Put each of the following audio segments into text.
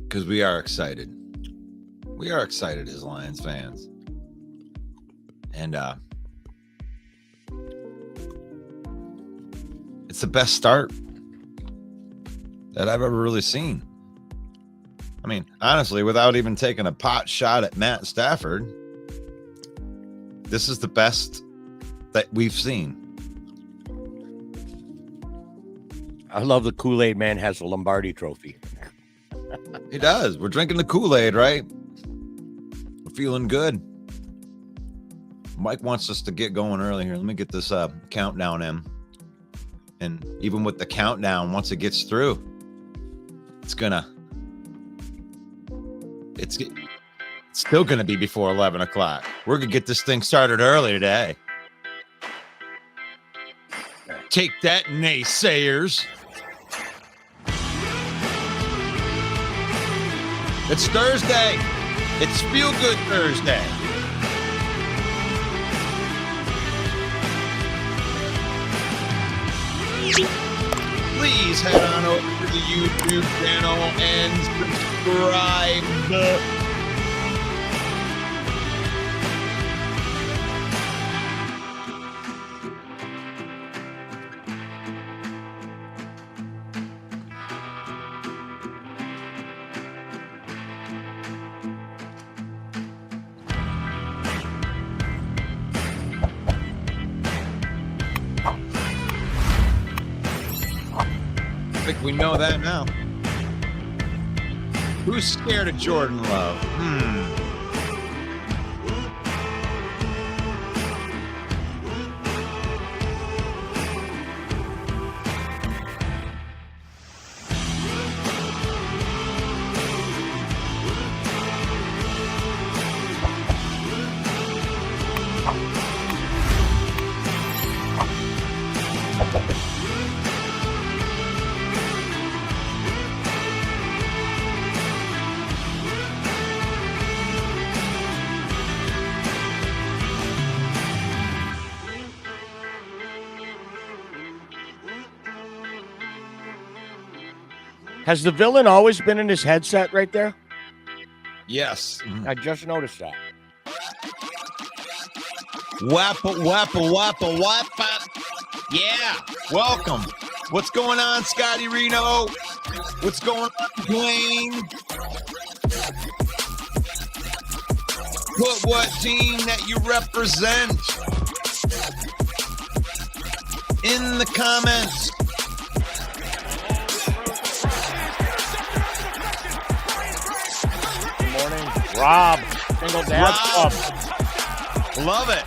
because we are excited. We are excited as Lions fans. And it's the best start that I've ever really seen. I mean, honestly, without even taking a pot shot at Matt Stafford, this is the best that we've seen. I love the Kool-Aid man has a Lombardi trophy. He does. We're drinking the Kool-Aid, right? We're feeling good. Mike wants us to get going early here. Let me get this countdown in. And even with the countdown, once it gets through, it's still gonna be before 11 o'clock. We're gonna get this thing started early today. Take that, naysayers. It's Thursday. It's Feel Good Thursday. Please head on over to the YouTube channel and subscribe. I think we know that now. Who's scared of Jordan Love? Has the villain always been in his headset right there? Yes. I just noticed that. Wappa, wappa, wappa, wappa. Yeah. Welcome. What's going on, Scotty Reno? What's going on, Dwayne? Put what team that you represent in the comments. Rob, single dad club. Love it.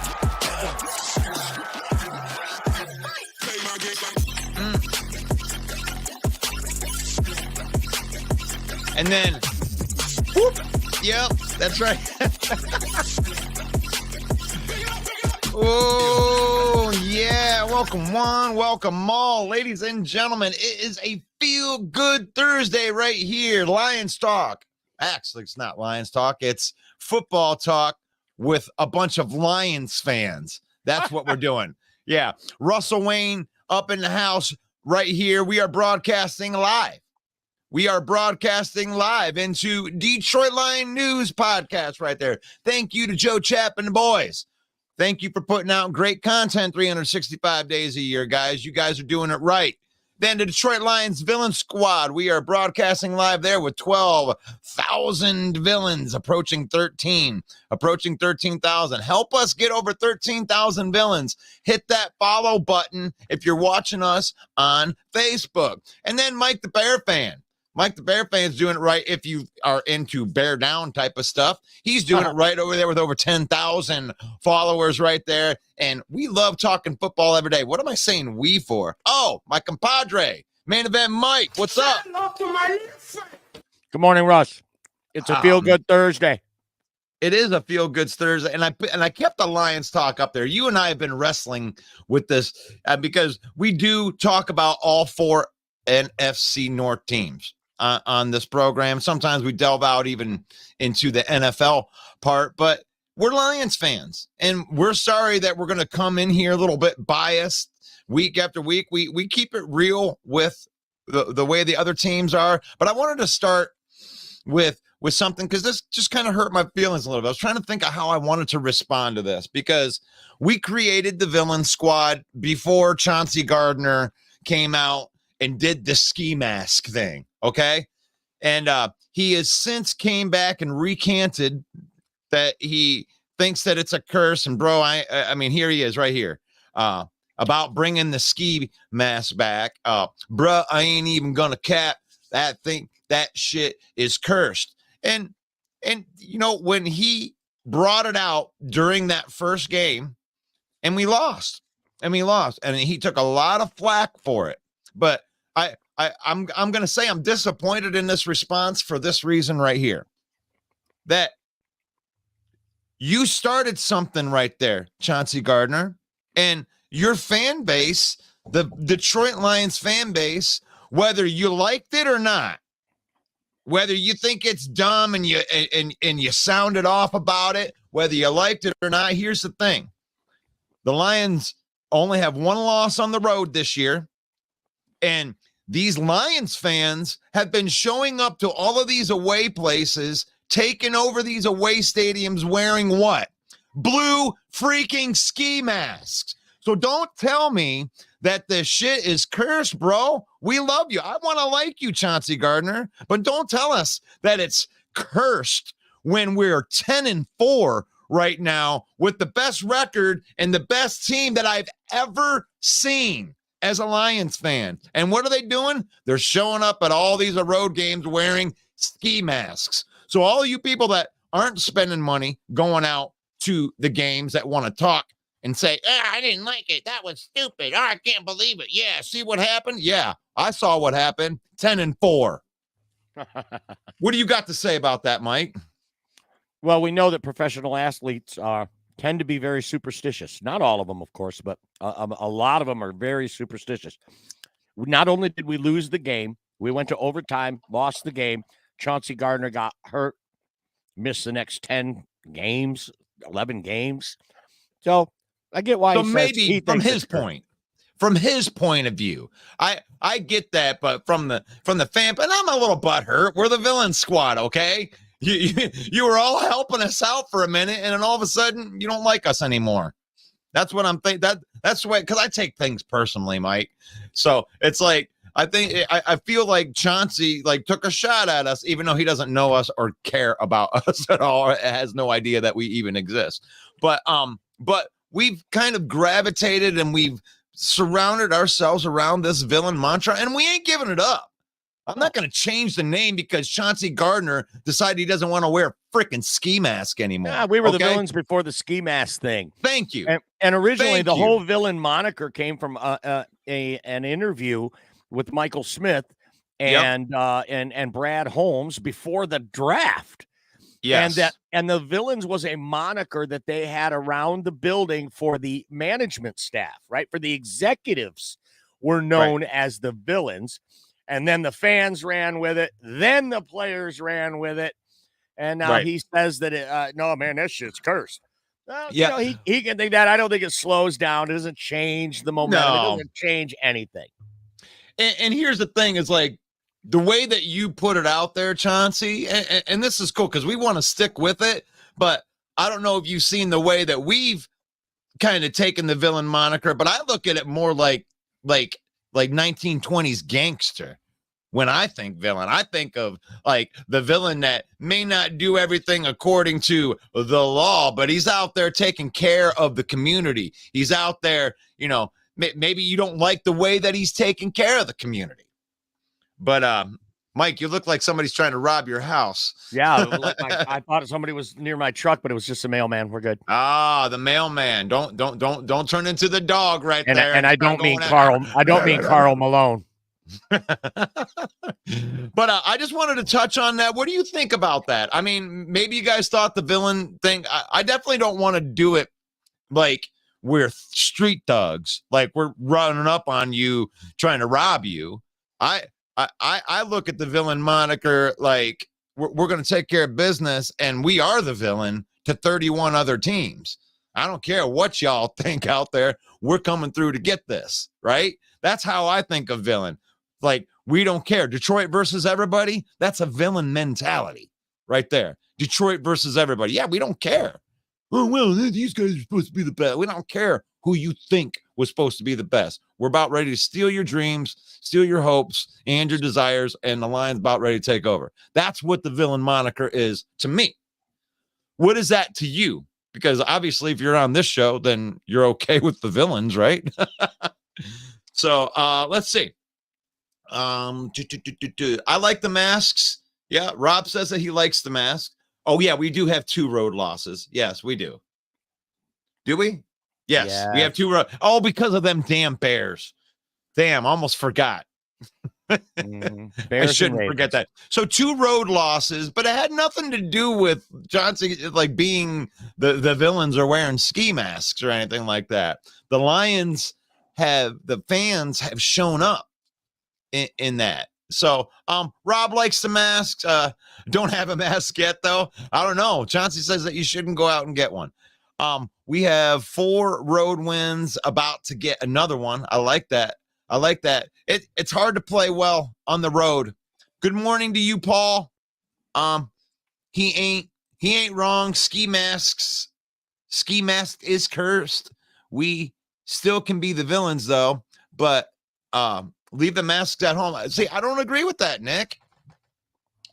And then, whoop, yep, that's right. Oh, yeah. Welcome one, welcome all. Ladies and gentlemen, it is a Feel Good Thursday right here. Lions Talk. Actually, it's not Lions Talk. It's football talk with a bunch of Lions fans. That's what we're doing. Yeah. Russell Wayne up in the house right here. We are broadcasting live. We are broadcasting live into Detroit Lion News podcast right there. Thank you to Joe Chapp and the boys. Thank you for putting out great content 365 days a year, guys. You guys are doing it right. Then the Detroit Lions Villain Squad. We are broadcasting live there with 12,000 villains, approaching 13,000. Help us get over 13,000 villains. Hit that follow button if you're watching us on Facebook. And then Mike the Bear fan. Mike the Bear fan is doing it right if you are into bear down type of stuff. He's doing it right over there with over 10,000 followers right there. And we love talking football every day. What am I saying we for? Oh, my compadre, Main Event Mike. What's up? Good morning, Russ. It's a Feel Good Thursday. It is a Feel Good Thursday. And I kept the Lions talk up there. You and I have been wrestling with this because we do talk about all four NFC North teams on this program. Sometimes we delve out even into the NFL part, but we're Lions fans, and we're sorry that we're going to come in here a little bit biased week after week. We keep it real with the way the other teams are, but I wanted to start with something, because this just kind of hurt my feelings a little bit. I was trying to think of how I wanted to respond to this, because we created the villain squad before Chauncey Gardner came out and did the ski mask thing. Okay. And he has since came back and recanted that he thinks that it's a curse. And bro, I mean, here he is right here. About bringing the ski mask back. Bruh, I ain't even gonna cap that thing. That shit is cursed. And you know, when he brought it out during that first game, and we lost, and he took a lot of flack for it. But I'm gonna say I'm disappointed in this response for this reason right here. That you started something right there, Chauncey Gardner, and your fan base, the Detroit Lions fan base, whether you liked it or not, whether you think it's dumb and you sounded off about it, whether you liked it or not, here's the thing. The Lions only have one loss on the road this year, and these Lions fans have been showing up to all of these away places, taking over these away stadiums wearing what? Blue freaking ski masks. So don't tell me that the shit is cursed, bro. We love you. I want to like you, Chauncey Gardner, but don't tell us that it's cursed when we're 10-4 right now with the best record and the best team that I've ever seen as a Lions fan. And what are they doing? They're showing up at all these road games wearing ski masks. So all you people that aren't spending money going out to the games that want to talk and say, I didn't like it. That was stupid. Oh, I can't believe it. Yeah, see what happened? Yeah, I saw what happened. 10-4. What do you got to say about that, Mike? Well, we know that professional athletes tend to be very superstitious. Not all of them, of course, but a lot of them are very superstitious. Not only did we lose the game, we went to overtime, lost the game. Chauncey Gardner got hurt, missed the next 10 games, 11 games. So I get why. So maybe from his point of view, I get that, but from the fan, but I'm a little butthurt. We're the villain squad, okay? You were all helping us out for a minute, and then all of a sudden you don't like us anymore. That's what I'm thinking. That's the way, because I take things personally, Mike. So it's like I feel like Chauncey took a shot at us, even though he doesn't know us or care about us at all. It has no idea that we even exist. But we've kind of gravitated and we've surrounded ourselves around this villain mantra, and we ain't giving it up. I'm not going to change the name because Chauncey Gardner decided he doesn't want to wear a freaking ski mask anymore. Yeah, we were the villains before the ski mask thing. Thank you. And originally, the whole villain moniker came from an interview with Michael Smith and Brad Holmes before the draft. Yes. And the villains was a moniker that they had around the building for the management staff, right? For the executives were known as the villains. And then the fans ran with it. Then the players ran with it. And now he says that, no, man, that shit's cursed. Well, you know, he can think that. I don't think it slows down. It doesn't change the momentum. It doesn't change anything. And here's the thing is the way that you put it out there, Chauncey, and this is cool because we want to stick with it, but I don't know if you've seen the way that we've kind of taken the villain moniker, but I look at it more like 1920s gangster. When I think villain, I think of the villain that may not do everything according to the law, but he's out there taking care of the community. He's out there, you know, maybe you don't like the way that he's taking care of the community. But Mike, you look like somebody's trying to rob your house. Yeah, I thought somebody was near my truck, but it was just a mailman. We're good. Ah, the mailman. Don't turn into the dog right there. And I don't mean Carl. I don't mean Carl Malone. But I just wanted to touch on that. What do you think about that? I mean, maybe you guys thought the villain thing. I definitely don't want to do it like we're street thugs, like we're running up on you trying to rob you. I look at the villain moniker like we're going to take care of business, and we are the villain to 31 other teams. I don't care what y'all think out there. We're coming through to get this, right? That's how I think of villain. Like, we don't care. Detroit versus everybody. That's a villain mentality right there. Detroit versus everybody. Yeah, we don't care. Oh, well, these guys are supposed to be the best. We don't care who you think was supposed to be the best. We're about ready to steal your dreams, steal your hopes and your desires, and the Lions about ready to take over. That's what the villain moniker is to me. What is that to you? Because obviously, if you're on this show, then you're okay with the villains, right? So let's see. I like the masks. Yeah, Rob says that he likes the mask. Oh, yeah, we do have 2 road losses. Yes, we do. Do we? Yes, we have 2 road. Oh, because of them damn Bears. Damn, almost forgot. Bears, I shouldn't forget that. So 2 road losses, but it had nothing to do with Johnson like being the villains or wearing ski masks or anything like that. The Lions the fans have shown up in that. So Rob likes the masks. Don't have a mask yet, though. I don't know. Chauncey says that you shouldn't go out and get one. We have 4 road wins, about to get another one. I like that. It's hard to play well on the road. Good morning to you, Paul. He ain't wrong. Ski mask is cursed. We still can be the villains, though, but leave the masks at home. See, I don't agree with that, Nick.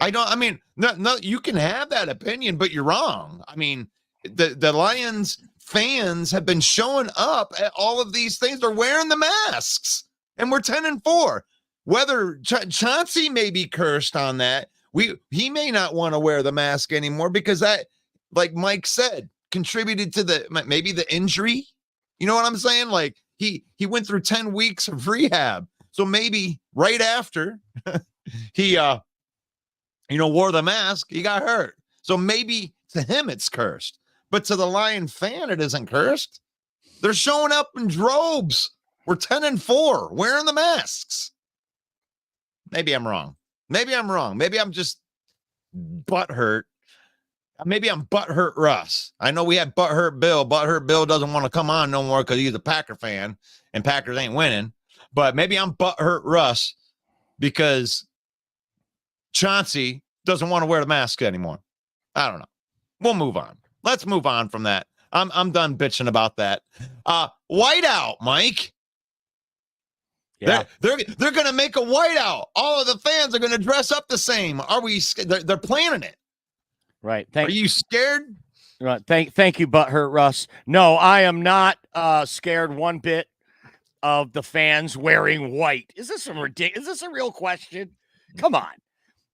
No, you can have that opinion, but you're wrong. I mean, the Lions fans have been showing up at all of these things. They're wearing the masks, and we're 10-4. Whether Chauncey may be cursed on that, he may not want to wear the mask anymore because that, like Mike said, contributed to maybe the injury. You know what I'm saying? Like he went through 10 weeks of rehab. So maybe right after he wore the mask, he got hurt. So maybe to him it's cursed. But to the Lion fan, it isn't cursed. They're showing up in droves. We're 10-4, wearing the masks. Maybe I'm wrong. Maybe I'm just butthurt. Maybe I'm butthurt Russ. I know we had butthurt Bill. Butthurt Bill doesn't want to come on no more because he's a Packer fan and Packers ain't winning. But maybe I'm butthurt Russ because Chauncey doesn't want to wear the mask anymore. I don't know. We'll move on. Let's move on from that. I'm done bitching about that. Whiteout, Mike. Yeah, they're gonna make a whiteout. All of the fans are gonna dress up the same. Are we? They're planning it. Right. Are you scared? Right. Thank you, butthurt Russ. No, I am not scared one bit of the fans wearing white. Is this a real question? Come on.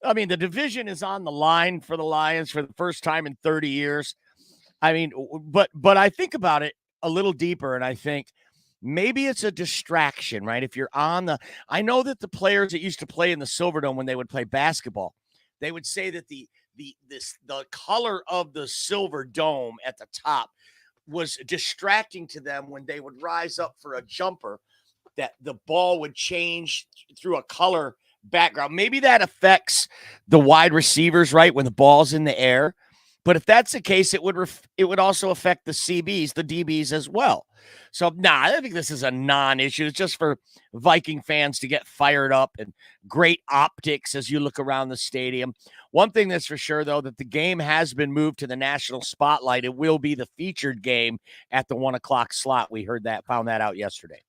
I mean, the division is on the line for the Lions for the first time in 30 years. I mean, but I think about it a little deeper, and I think maybe it's a distraction, right? If you're I know that the players that used to play in the Silverdome when they would play basketball, they would say that the color of the silver dome at the top was distracting to them when they would rise up for a jumper, that the ball would change through a color background. Maybe that affects the wide receivers, right, when the ball's in the air. But if that's the case, it would also affect the CBs, the DBs as well. So, I think this is a non-issue. It's just for Viking fans to get fired up and great optics as you look around the stadium. One thing that's for sure, though, that the game has been moved to the national spotlight. It will be the featured game at the 1:00 slot. We found that out yesterday.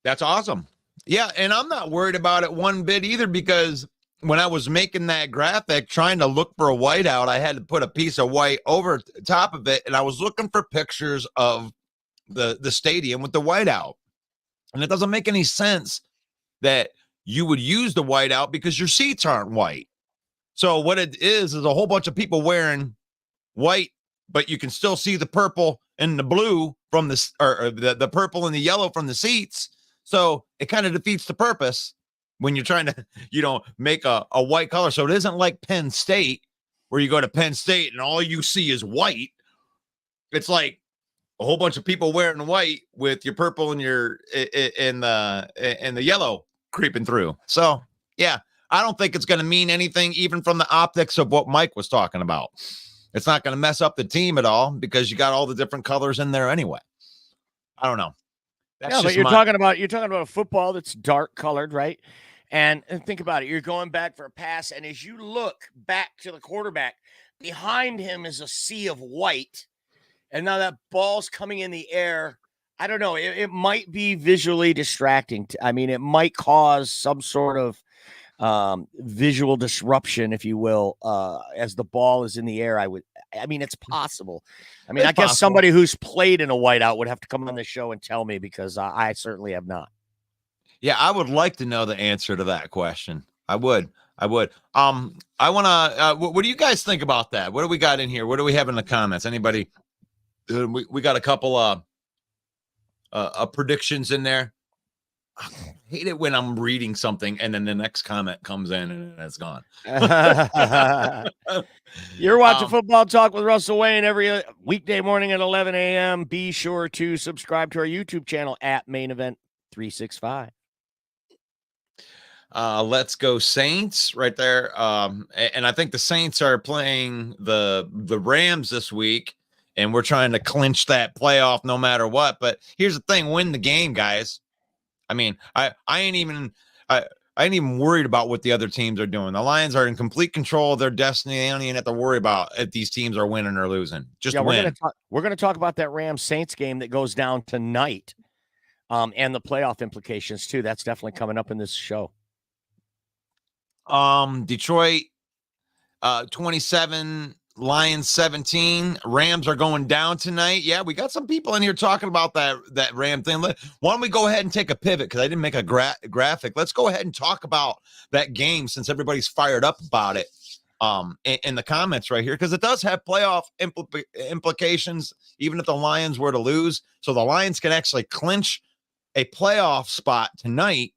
That's awesome. Yeah, and I'm not worried about it one bit either, because when I was making that graphic, trying to look for a whiteout, I had to put a piece of white over top of it, and I was looking for pictures of the stadium with the whiteout. And it doesn't make any sense that you would use the whiteout because your seats aren't white. So what it is a whole bunch of people wearing white, but you can still see the purple and the blue from the purple and the yellow from the seats. So it kind of defeats the purpose when you're trying to, make a white color. So it isn't like Penn State, where you go to Penn State and all you see is white. It's like a whole bunch of people wearing white with your purple and the yellow creeping through. So yeah, I don't think it's going to mean anything, even from the optics of what Mike was talking about. It's not going to mess up the team at all because you got all the different colors in there anyway. I don't know. But you're talking about a football that's dark colored, right? And think about it. You're going back for a pass, and as you look back to the quarterback, behind him is a sea of white. And now that ball's coming in the air. I don't know. It might be visually distracting. I mean, it might cause some sort of visual disruption, if you will, as the ball is in the air. I mean, it's possible. I mean, I guess somebody who's played in a whiteout would have to come on the show and tell me, because I certainly have not. Yeah, I would like to know the answer to that question. I would. I want to, what do you guys think about that? What do we got in here? What do we have in the comments? Anybody? We got a couple predictions in there. I hate it when I'm reading something and then the next comment comes in and it's gone. You're watching Football Talk with Russell Wayne every weekday morning at 11 a.m. Be sure to subscribe to our YouTube channel at Main Event 365. Let's go Saints right there. And I think the Saints are playing the Rams this week, and we're trying to clinch that playoff no matter what. But here's the thing: win the game, guys. I mean, I ain't even worried about what the other teams are doing. The Lions are in complete control of their destiny. They don't even have to worry about if these teams are winning or losing. Just win. We're gonna talk about that Rams Saints game that goes down tonight, and the playoff implications too. That's definitely coming up in this show. Detroit 27, Lions 17. Rams are going down tonight. Yeah, we got some people in here talking about that Ram thing. Why don't we go ahead and take a pivot, because I didn't make a graphic. Let's go ahead and talk about that game, since everybody's fired up about it in the comments right here, because it does have playoff implications, even if the Lions were to lose. So the Lions can actually clinch a playoff spot tonight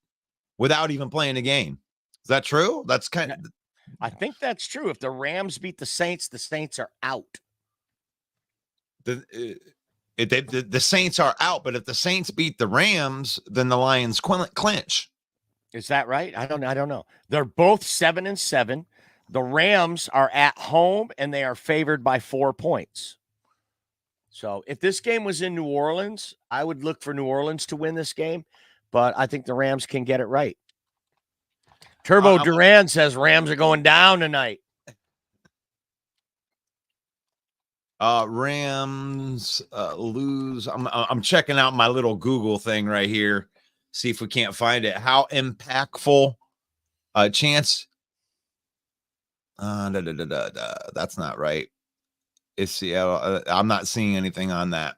without even playing a game. Is that true? That's kind of. I think that's true. If the Rams beat the Saints are out. The Saints are out, but if the Saints beat the Rams, then the Lions clinch. Is that right? I don't know. They're both 7-7. The Rams are at home, and they are favored by 4 points. So if this game was in New Orleans, I would look for New Orleans to win this game, but I think the Rams can get it right. Turbo Duran says Rams are going down tonight. Rams lose. I'm checking out my little Google thing right here. See if we can't find it. How impactful chance? That's not right. It's Seattle. I'm not seeing anything on that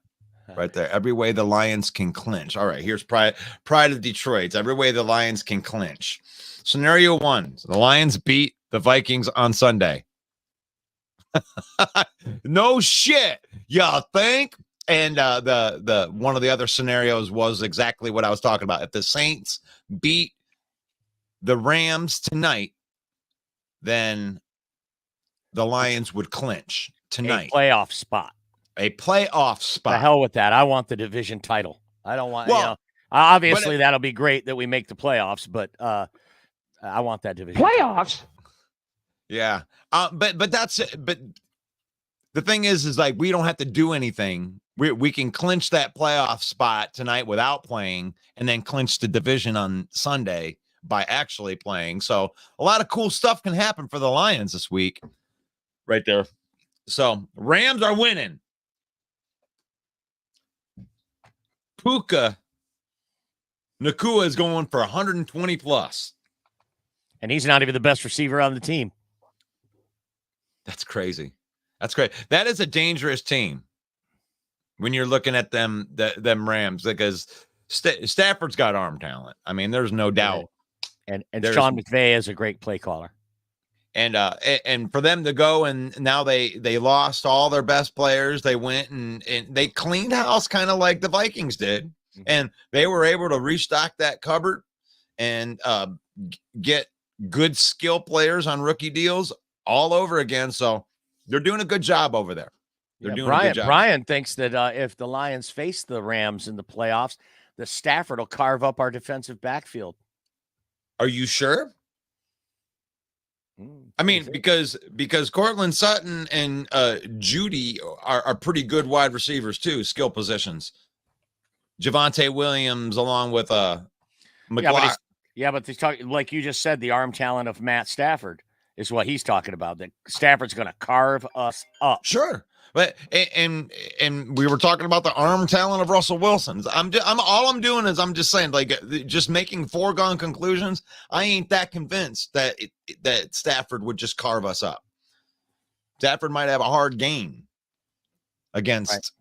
right there. Every way the Lions can clinch. All right, here's pride of Detroit. Every way the Lions can clinch. Scenario 1, the Lions beat the Vikings on Sunday. No shit, y'all think? And the one of the other scenarios was exactly what I was talking about. If the Saints beat the Rams tonight, then the Lions would clinch tonight. A playoff spot. The hell with that. I want the division title. I don't want, obviously that'll be great that we make the playoffs, but I want that division. Playoffs? Yeah. But that's it. But the thing is like, we don't have to do anything. We can clinch that playoff spot tonight without playing, and then clinch the division on Sunday by actually playing. So a lot of cool stuff can happen for the Lions this week right there. So Rams are winning. Puka Nacua is going for 120 plus. And he's not even the best receiver on the team. That's crazy. That's great. That is a dangerous team when you're looking at them Rams, because Stafford's got arm talent. I mean, there's no doubt. And Sean McVay is a great play caller. And for them to go, and now they lost all their best players. They went and they cleaned house, kind of like the Vikings did. Mm-hmm. And they were able to restock that cupboard and get good skill players on rookie deals all over again. So they're doing a good job over there. They're doing a good job. Brian thinks that if the Lions face the Rams in the playoffs, the Stafford will carve up our defensive backfield. Are you sure? I mean, because Cortland Sutton and Judy are pretty good wide receivers too, skill positions. Javonte Williams along with McLaughlin. Yeah, but he's talking, like you just said, the arm talent of Matt Stafford is what he's talking about. That Stafford's going to carve us up. Sure. But and we were talking about the arm talent of Russell Wilson. I'm all I'm doing is I'm just saying, like, just making foregone conclusions. I ain't that convinced that that Stafford would just carve us up. Stafford might have a hard game against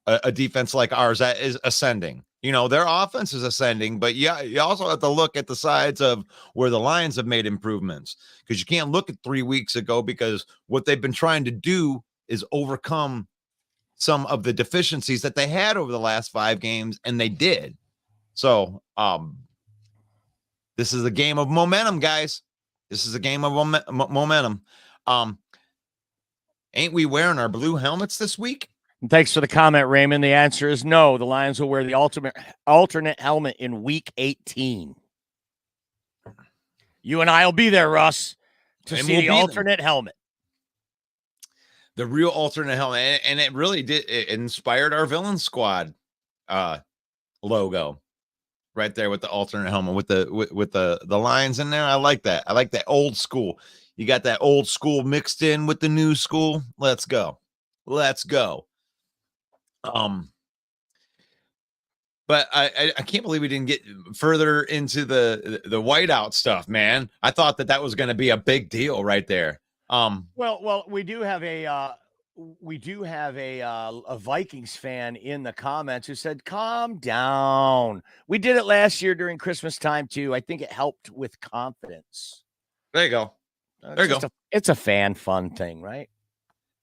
a defense like ours that is ascending. You know, their offense is ascending, but yeah, you also have to look at the sides of where the Lions have made improvements, because you can't look at 3 weeks ago, because what they've been trying to do is overcome some of the deficiencies that they had over the last 5 games, and they did. So, this is a game of momentum, guys. This is a game of momentum. Ain't we wearing our blue helmets this week? And thanks for the comment, Raymond. The answer is no. The Lions will wear the alternate helmet in Week 18. You and I will be there, Russ, to see the alternate helmet. The real alternate helmet, and it really did. It inspired our Villain Squad logo right there with the alternate helmet with the lions in there. I like that. I like that old school. You got that old school mixed in with the new school. Let's go. Let's go. But I can't believe we didn't get further into the whiteout stuff, man. I thought that was going to be a big deal right there. Well, we do have a Vikings fan in the comments who said, "Calm down. We did it last year during Christmas time too. I think it helped with confidence." There you go. There you go. It's a fun thing, right?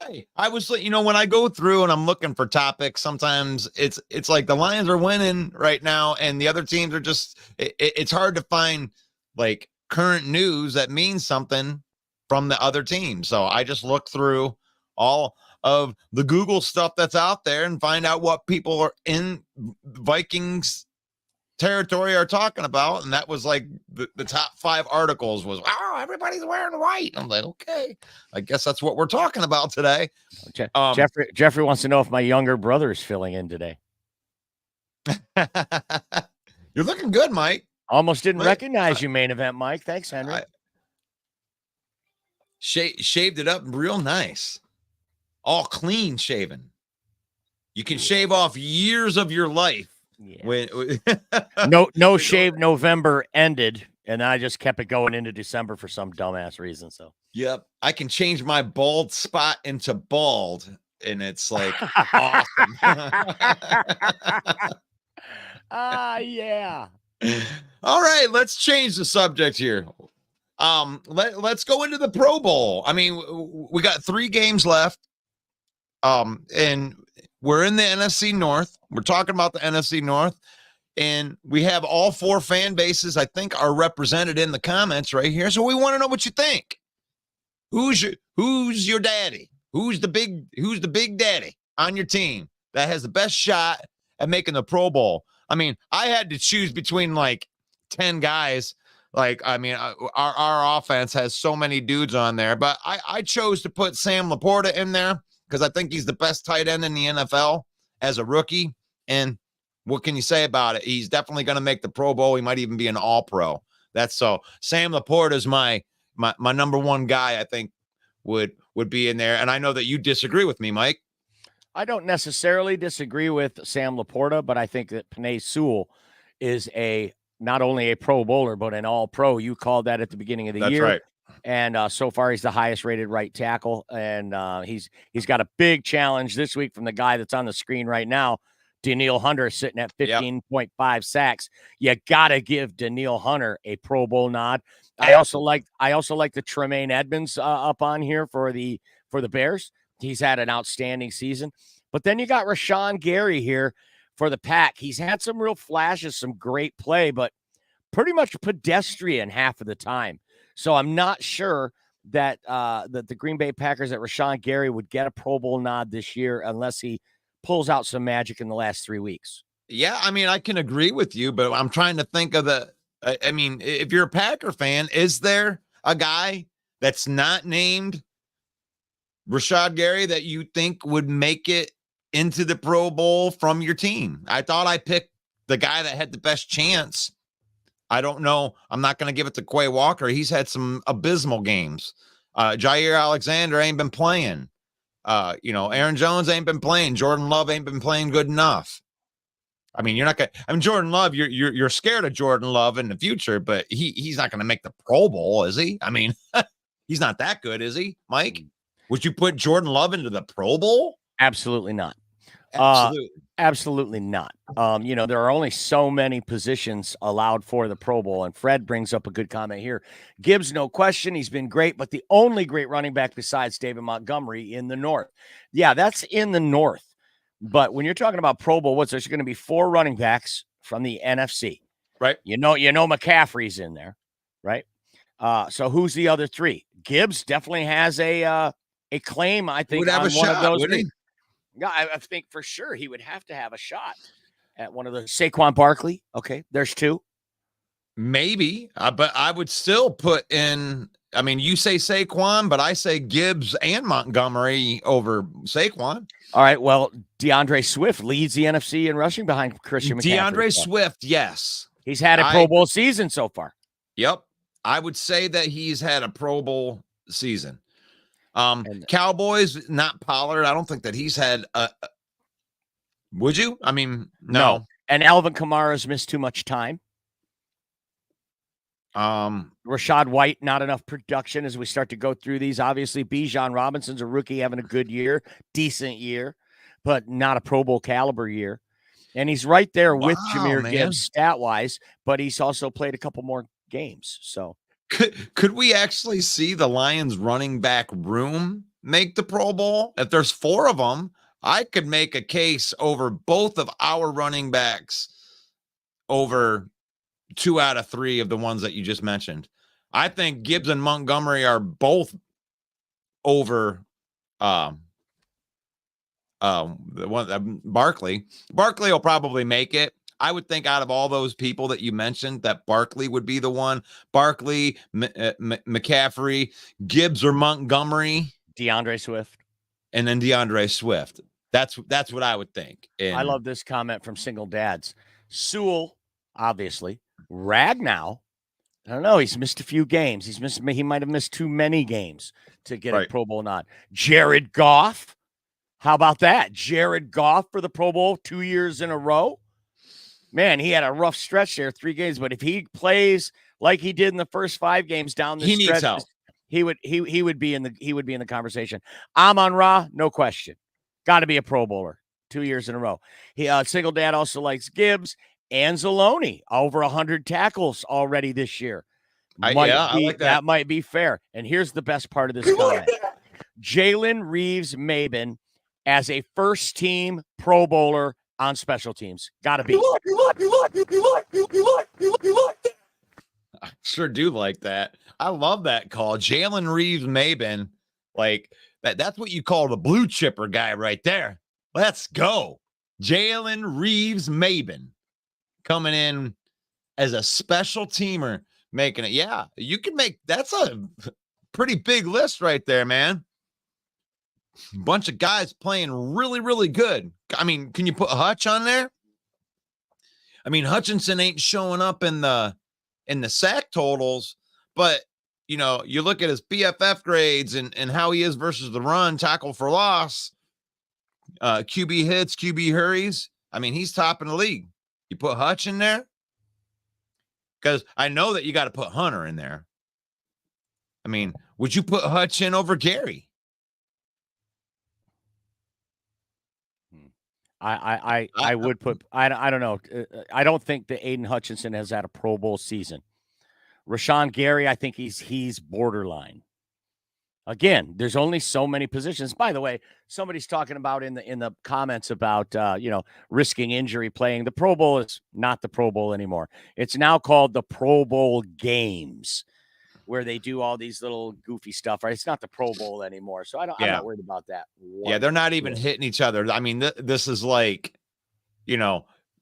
Hey, I was, when I go through and I'm looking for topics, sometimes it's like the Lions are winning right now, and the other teams are just. It's hard to find like current news that means something from the other team. So I just look through all of the Google stuff that's out there and find out what people are in Vikings territory are talking about. And that was like the top 5 articles was, wow, everybody's wearing white. I'm like, okay, I guess that's what we're talking about today. Jeffrey wants to know if my younger brother is filling in today. You're looking good, Mike. Almost didn't recognize you, main event Mike. Thanks, Henry. Shaved it up real nice, all clean shaven. You can shave off years of your life. Yeah. No shave November ended, and I just kept it going into December for some dumbass reason. So yep, I can change my bald spot into bald, and it's like awesome. Yeah. All right, let's change the subject here. Let's go into the Pro Bowl. I mean, we got 3 games left. And we're in the NFC North. We're talking about the NFC North, and we have all 4 fan bases, I think, are represented in the comments right here. So we want to know what you think. Who's your daddy? Who's the big daddy on your team that has the best shot at making the Pro Bowl? I mean, I had to choose between like 10 guys. Like, I mean, our offense has so many dudes on there, but I chose to put Sam Laporta in there because I think he's the best tight end in the NFL as a rookie. And what can you say about it? He's definitely going to make the Pro Bowl. He might even be an All-Pro. That's so. Sam Laporta is my number 1 guy. I think would be in there. And I know that you disagree with me, Mike. I don't necessarily disagree with Sam Laporta, but I think that Penei Sewell is not only a Pro Bowler, but an All-Pro. You called that at the beginning of the year. That's right. And so far, he's the highest rated right tackle. And he's got a big challenge this week from the guy that's on the screen right now, Danielle Hunter, sitting at 15.5 sacks. You got to give Danielle Hunter a Pro Bowl nod. I also like the Tremaine Edmonds up on here for the Bears. He's had an outstanding season. But then you got Rashawn Gary here for the Pack. He's had some real flashes, some great play, but pretty much pedestrian half of the time. So I'm not sure that the Green Bay Packers, that Rashawn Gary would get a Pro Bowl nod this year unless he pulls out some magic in the last 3 weeks. Yeah, I mean, I can agree with you, but I'm trying to think of I mean, if you're a Packer fan, is there a guy that's not named Rashawn Gary that you think would make it into the Pro Bowl from your team? I thought I picked the guy that had the best chance I don't know. I'm not going to give it to Quay Walker. He's had some abysmal games. Jair Alexander ain't been playing. Aaron Jones ain't been playing. Jordan Love ain't been playing good enough. I mean, you're not gonna. I mean, Jordan Love. You're scared of Jordan Love in the future, but he's not going to make the Pro Bowl, is he? I mean, he's not that good, is he, Mike? Would you put Jordan Love into the Pro Bowl? Absolutely not. Absolutely. Absolutely not. There are only so many positions allowed for the Pro Bowl, and Fred brings up a good comment here. Gibbs, no question, he's been great, but the only great running back besides David Montgomery in the North. Yeah, that's in the North. But when you're talking about Pro Bowl, there's going to be 4 running backs from the NFC, right? You know McCaffrey's in there, right? So who's the other 3? Gibbs definitely has a claim, I think, would have on a one shot, of those. would he? Yeah, I think for sure he would have to have a shot at one of those. Saquon Barkley. Okay, there's 2. Maybe, but I would still put in. I mean, you say Saquon, but I say Gibbs and Montgomery over Saquon. All right. Well, DeAndre Swift leads the NFC in rushing behind Christian McCaffrey. DeAndre Swift, yes. He's had a Pro Bowl season so far. Yep. I would say that he's had a Pro Bowl season. Cowboys, not Pollard. I don't think that he's had would you? I mean, no. And Alvin Kamara's missed too much time. Rashad White, not enough production as we start to go through these. Obviously, Bijan Robinson's a rookie having a good year, decent year, but not a Pro Bowl caliber year. And he's right there with Jahmyr Gibbs stat-wise, but he's also played a couple more games. So could we actually see the Lions running back room make the Pro Bowl? If there's 4 of them, I could make a case over both of our running backs over 2 out of 3 of the ones that you just mentioned. I think Gibbs and Montgomery are both over the one Barkley. Barkley will probably make it. I would think out of all those people that you mentioned that Barkley would be the one. Barkley, McCaffrey, Gibbs or Montgomery, DeAndre Swift, and then DeAndre Swift. That's what I would think. And I love this comment from Single Dads. Sewell, obviously. Ragnow, I don't know. He's missed a few games. He might have missed too many games to get a Pro Bowl nod. Jared Goff. How about that? Jared Goff for the Pro Bowl 2 years in a row. Man, he had a rough stretch there, 3 games. But if he plays like he did in the first 5 games down the stretch, needs help. He would be in the conversation. Amon-Ra, no question. Got to be a Pro Bowler 2 years in a row. Single Dad also likes Gibbs. Anzalone, over 100 tackles already this year. I like that. That might be fair. And here's the best part of this comment. Jalen Reeves-Maben as a first-team Pro Bowler on special teams. Got to be. I sure do like that. I love that call. Jalen Reeves-Maben, like that's what you call the blue chipper guy right there. Let's go. Jalen Reeves-Maben. Coming in as a special teamer, making it. Yeah, you can make that's a pretty big list right there, man. Bunch of guys playing really, really good. I mean, can you put Hutch on there? I mean, Hutchinson ain't showing up in the sack totals, but you look at his BFF grades and how he is versus the run, tackle for loss, QB hits, QB hurries. I mean, he's top in the league. You put Hutch in there? Because I know that you got to put Hunter in there. I mean, would you put Hutch in over Gary? I would put I don't know. I don't think that Aiden Hutchinson has had a Pro Bowl season. Rashawn Gary, I think he's borderline. Again, there's only so many positions. By the way, somebody's talking about in the comments about risking injury playing. The Pro Bowl is not the Pro Bowl anymore. It's now called the Pro Bowl Games, where they do all these little goofy stuff. Right? It's not the Pro Bowl anymore, so I'm not worried about that. Yeah, they're not even hitting each other. I mean, this is like,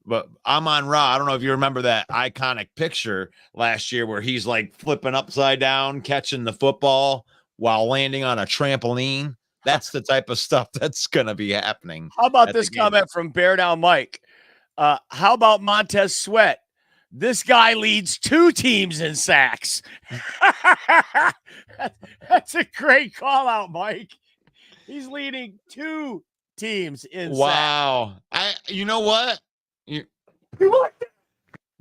but Amon-Ra, I don't know if you remember that iconic picture last year where he's like flipping upside down, catching the football while landing on a trampoline. That's the type of stuff that's going to be happening. How about this comment from Bear Down Mike? How about Montez Sweat? This guy leads 2 teams in sacks. That's a great call out, Mike. He's leading 2 teams in sacks. Wow. You know what?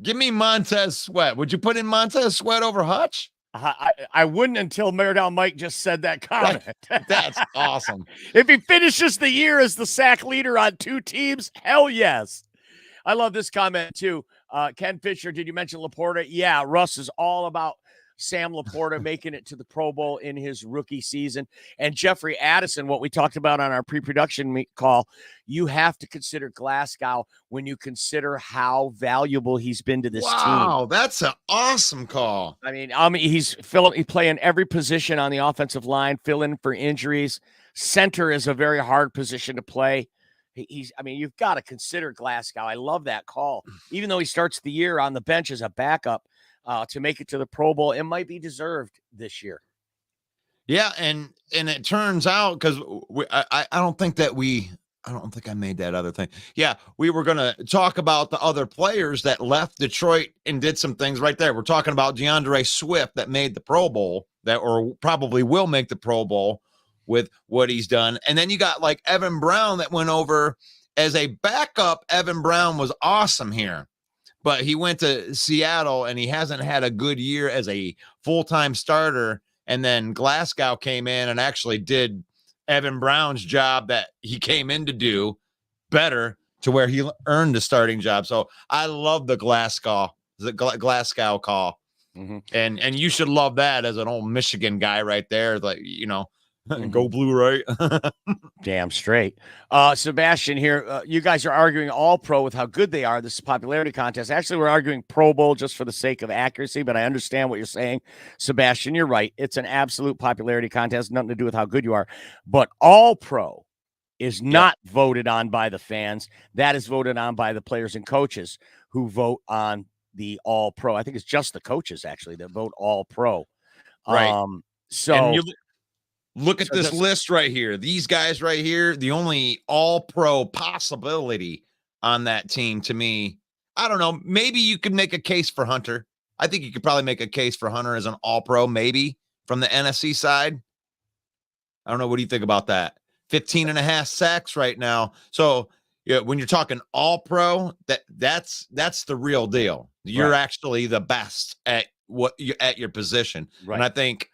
Give me Montez Sweat. Would you put in Montez Sweat over Hutch? I wouldn't until Maredown Mike just said that comment. That's awesome. If he finishes the year as the sack leader on 2 teams, hell yes. I love this comment too. Ken Fisher, did you mention Laporta? Yeah, Russ is all about Sam Laporta making it to the Pro Bowl in his rookie season. And Jeffrey Addison, what we talked about on our pre-production call, you have to consider Glasgow when you consider how valuable he's been to this team. Wow, that's an awesome call. I mean, he's playing every position on the offensive line, filling for injuries. Center is a very hard position to play. You've got to consider Glasgow. I love that call. Even though he starts the year on the bench as a backup to make it to the Pro Bowl, it might be deserved this year. Yeah, and it turns out, because I don't think I made that other thing. Yeah, we were going to talk about the other players that left Detroit and did some things right there. We're talking about DeAndre Swift that made the Pro Bowl, or probably will make the Pro Bowl with what he's done. And then you got like Evan Brown that went over as a backup. Evan Brown was awesome here, but he went to Seattle and he hasn't had a good year as a full-time starter. And then Glasgow came in and actually did Evan Brown's job that he came in to do better, to where he earned the starting job. So I love the Glasgow call. Mm-hmm. And you should love that as an old Michigan guy right there. Like, mm-hmm. Go blue, right? Damn straight. Sebastian here, you guys are arguing all pro with how good they are. This is a popularity contest. Actually, we're arguing Pro Bowl just for the sake of accuracy, but I understand what you're saying. Sebastian, you're right. It's an absolute popularity contest, nothing to do with how good you are. But all pro is not voted on by the fans. That is voted on by the players and coaches who vote on the all pro. I think it's just the coaches actually that vote all pro. Right. Look at this list right here. These guys right here, the only all-pro possibility on that team to me, I don't know, maybe you could make a case for Hunter. I think you could probably make a case for Hunter as an all-pro, maybe, from the NFC side. I don't know. What do you think about that? 15 and a half sacks right now. So when you're talking all-pro, that's the real deal. You're actually the best at your position. Right. And I think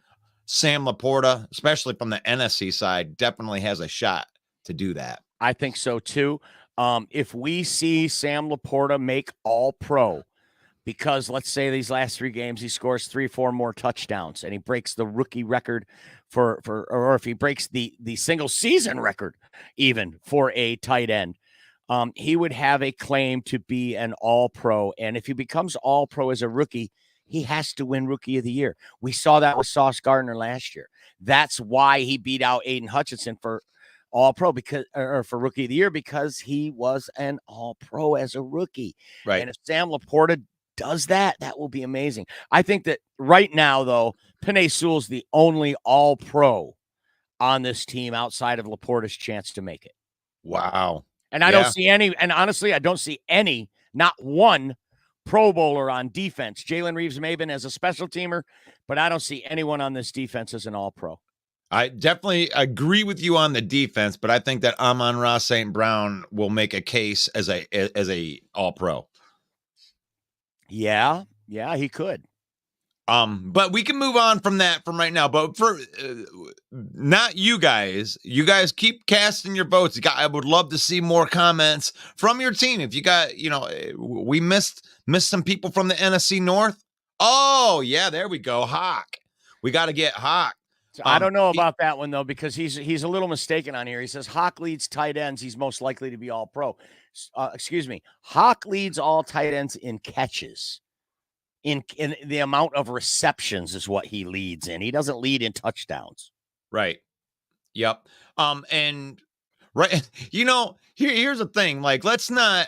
Sam Laporta, especially from the NFC side, definitely has a shot to do that. I think so too. If we see Sam Laporta make all pro, because let's say these last 3 games, he scores 3-4 more touchdowns and he breaks the rookie record or if he breaks the single season record, even for a tight end, he would have a claim to be an all pro. And if he becomes all pro as a rookie, he has to win Rookie of the Year. We saw that with Sauce Gardner last year. That's why he beat out Aiden Hutchinson for All-Pro for Rookie of the Year, because he was an All-Pro as a rookie. Right. And if Sam Laporta does that, that will be amazing. I think that right now, though, Penei Sewell's the only All-Pro on this team outside of Laporta's chance to make it. Wow. And I don't see any, and honestly, I don't see any, not one Pro Bowler on defense. Jalen Reeves-Maybin as a special teamer, but I don't see anyone on this defense as an all-pro. I definitely agree with you on the defense, but I think that Amon-Ra St. Brown will make a case as a all-pro. Yeah, he could. But we can move on from that from right now. But for not you guys keep casting your votes. I would love to see more comments from your team. If you got, we missed some people from the NFC North. Oh yeah, there we go. Hawk. We got to get Hawk. I don't know about that one though, because he's a little mistaken on here. He says Hawk leads tight ends. He's most likely to be all pro. Excuse me. Hawk leads all tight ends in catches. In the amount of receptions is what he leads in. He doesn't lead in touchdowns. Right. Yep. And right. Here's the thing. Like, let's not,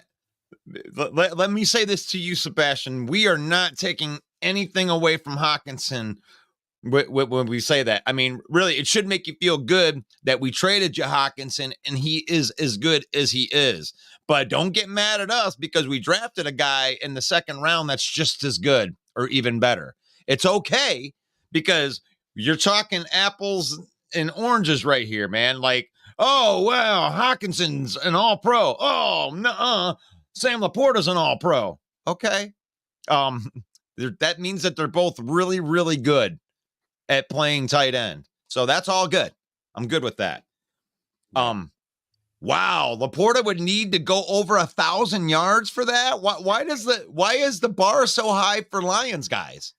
let me say this to you, Sebastian. We are not taking anything away from Hawkinson when we say that. I mean, really, it should make you feel good that we traded you Hawkinson and he is as good as he is. But don't get mad at us because we drafted a guy in the second round that's just as good or even better. It's okay because you're talking apples and oranges right here, man. Like, oh, well, Hawkinson's an all-pro. Oh, no, Sam Laporta's an all-pro. Okay. That means that they're both really, really good at playing tight end. So that's all good. I'm good with that. Wow, Laporta would need to go over 1,000 yards for that. Why is the bar so high for Lions guys?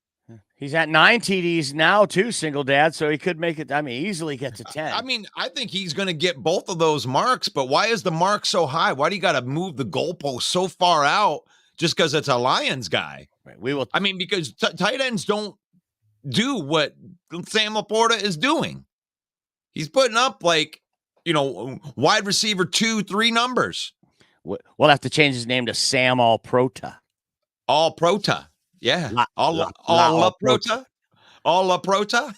He's at 9 TDs now too, single dad, so he could make it. I mean, easily get to 10. I mean, I think he's going to get both of those marks, but why is the mark so high? Why do you got to move the goalpost so far out just because it's a Lions guy? Right, we will. I mean, because tight ends don't do what Sam Laporta is doing. He's putting up wide receiver 2, 3 numbers. We'll have to change his name to Sam All Prota. All Prota. Yeah. All La Prota. All La Prota.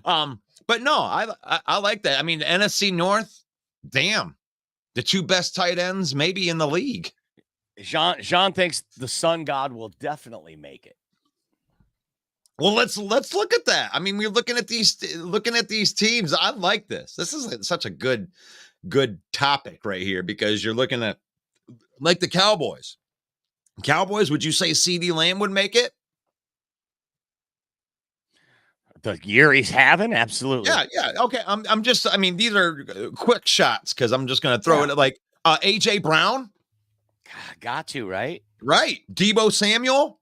But no, I like that. I mean, the NFC North, damn. The 2 best tight ends maybe in the league. Jean thinks the sun god will definitely make it. Well, let's look at that. I mean, we're looking at these teams. I like this. This is such a good topic right here because you're looking at like the Cowboys. Cowboys, would you say CeeDee Lamb would make it? The year he's having, absolutely. Yeah. Okay, I mean, these are quick shots because I'm just going to throw it like AJ Brown. Got to, right? Right. Deebo Samuel.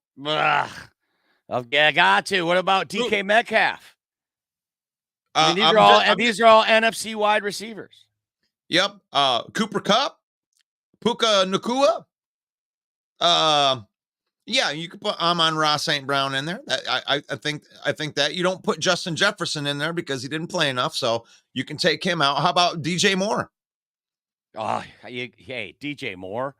Okay, got to. What about DK Metcalf? I mean, these are all NFC wide receivers. Yep. Cooper Kupp, Puka Nacua. Yeah, you could put Amon-Ra St. Brown in there. I think that you don't put Justin Jefferson in there because he didn't play enough, so you can take him out. How about DJ Moore? Hey, DJ Moore,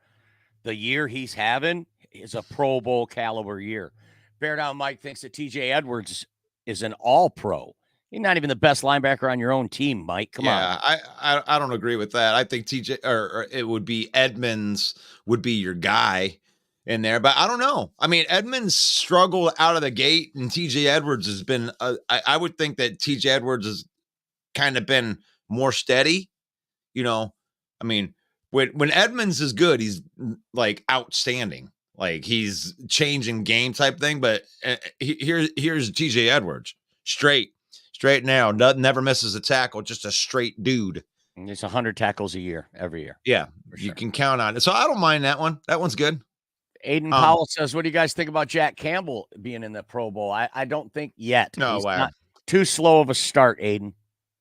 the year he's having is a Pro Bowl caliber year. Bear Down Mike thinks that TJ Edwards is an all-pro. He's not even the best linebacker on your own team, Mike. Come on. Yeah, I don't agree with that. I think TJ or it would be Edmonds would be your guy in there, but I don't know. I mean, Edmonds struggled out of the gate, and TJ Edwards has been. I would think that TJ Edwards has kind of been more steady. You know, I mean, when Edmonds is good, he's like outstanding. Like he's changing game type thing, but here's TJ Edwards, straight now, never misses a tackle, just a straight dude. And it's 100 tackles a year, every year. Yeah, you can count on it. So I don't mind that one. That one's good. Aiden Powell says, "What do you guys think about Jack Campbell being in the Pro Bowl?" I don't think yet. No He's way. Not too slow of a start, Aiden.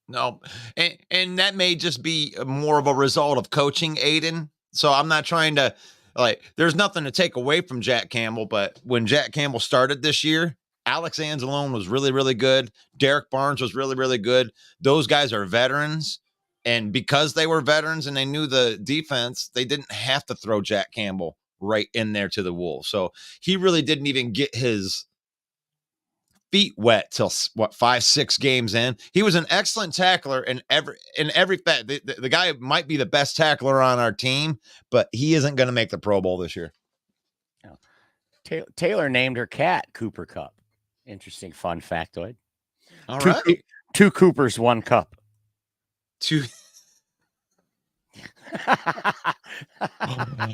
No, and that may just be more of a result of coaching, Aiden. So I'm not trying to. There's nothing to take away from Jack Campbell, but when Jack Campbell started this year, Alex Anzalone was really, really good. Derek Barnes was really, really good. Those guys are veterans, and because they were veterans and they knew the defense, they didn't have to throw Jack Campbell right in there to the Wolves. So he really didn't even get his feet wet till 5-6 games in. He was an excellent tackler in every fact. The guy might be the best tackler on our team, but he isn't going to make the Pro Bowl this year. Taylor named her cat Cooper Kupp. Interesting fun factoid. All right. Two Coopers, 1 cup. Two.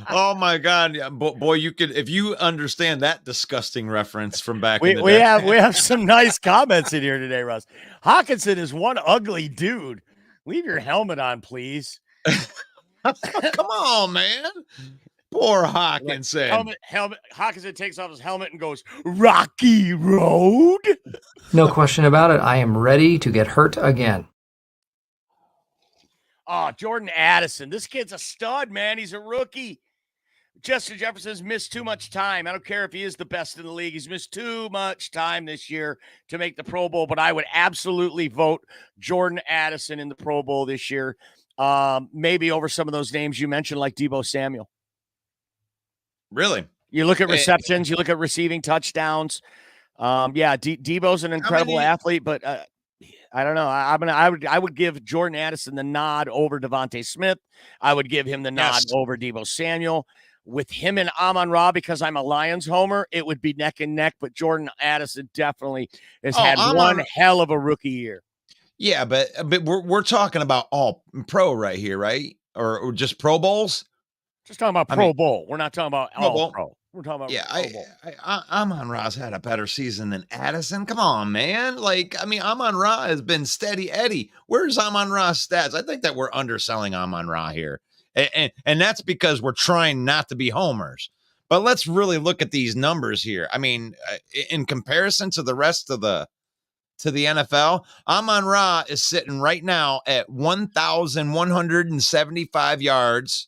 Oh my God, boy! You could, if you understand that disgusting reference from back in the day. We have some nice comments in here today, Russ. Hawkinson is one ugly dude. Leave your helmet on, please. Come on, man. Poor Hawkinson. Helmet. Hawkinson takes off his helmet and goes, "Rocky Road." No question about it. I am ready to get hurt again. Oh, Jordan Addison. This kid's a stud, man. He's a rookie. Justin Jefferson's missed too much time. I don't care if he is the best in the league. He's missed too much time this year to make the Pro Bowl, but I would absolutely vote Jordan Addison in the Pro Bowl this year. Maybe over some of those names you mentioned, like Deebo Samuel. Really? You look at receptions, you look at receiving touchdowns. Yeah, Debo's an incredible athlete, but I don't know. I would give Jordan Addison the nod over Devontae Smith. I would give him the nod over Deebo Samuel. With him and Amon-Ra, because I'm a Lions homer, it would be neck and neck. But Jordan Addison definitely has had one hell of a rookie year. Yeah, but we're talking about all pro right here, right? Or just Pro Bowls? Just talking about Pro Bowl. We're not talking about all pro. We're talking about Pro Bowl. Amon-Ra's had a better season than Addison. Come on, man. Like, I mean, Amon-Ra has been steady Eddie. Where's Amon-Ra's stats? I think that we're underselling Amon-Ra here. And that's because we're trying not to be homers. But let's really look at these numbers here. I mean, in comparison to the rest of the NFL, Amon-Ra is sitting right now at 1,175 yards,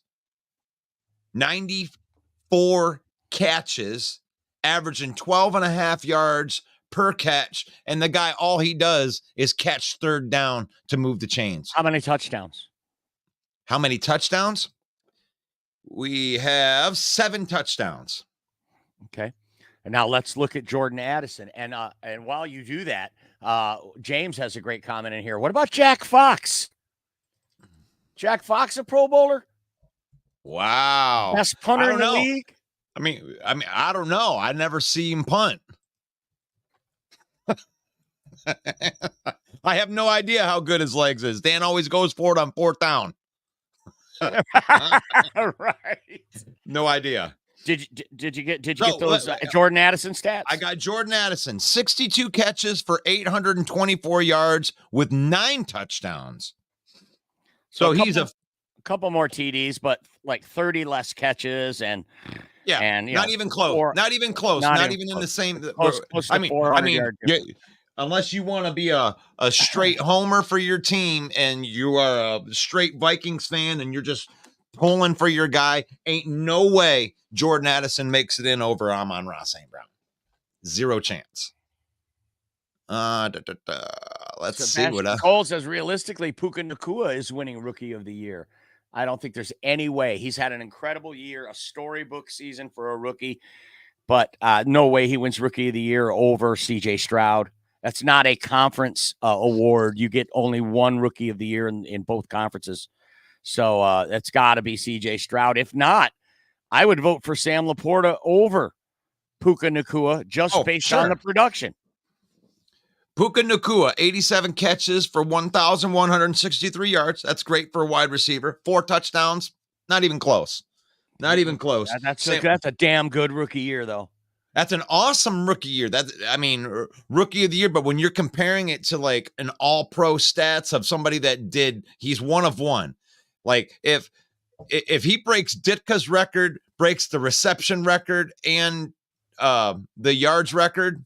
94 catches, averaging 12 and a half yards per catch. And the guy, all he does is catch third down to move the chains. How many touchdowns? How many touchdowns? We have 7 touchdowns. Okay. And now let's look at Jordan Addison. And while you do that, James has a great comment in here. What about Jack Fox? Jack Fox, a Pro Bowler? Wow. Best punter in the league? I mean, I don't know. I never see him punt. I have no idea how good his legs is. Dan always goes for it on 4th down. Right. No idea. Did you get those Jordan Addison stats? I got Jordan Addison, 62 catches for 824 yards with 9 touchdowns. So he's a couple more TDs, but like 30 less catches and not even close. Not even close. Not even in the same. Close to 400 yards. Unless you want to be a straight homer for your team and you are a straight Vikings fan and you're just pulling for your guy, ain't no way Jordan Addison makes it in over Amon-Ra St. Brown. 0 chance. Let's see what Cole says. Realistically, Puka Nacua is winning Rookie of the Year. I don't think there's any way. He's had an incredible year, a storybook season for a rookie, but no way he wins Rookie of the Year over CJ Stroud. That's not a conference award. You get only one Rookie of the Year in both conferences. So that's got to be CJ Stroud. If not, I would vote for Sam Laporta over Puka Nacua just based on the production. Puka Nacua, 87 catches for 1,163 yards. That's great for a wide receiver. 4 touchdowns. Not even close. Not even close. That's a damn good rookie year, though. That's an awesome rookie year. Rookie of the year. But when you're comparing it to like an all-pro stats of somebody that he's one of one. Like if he breaks Ditka's record, breaks the reception record and the yards record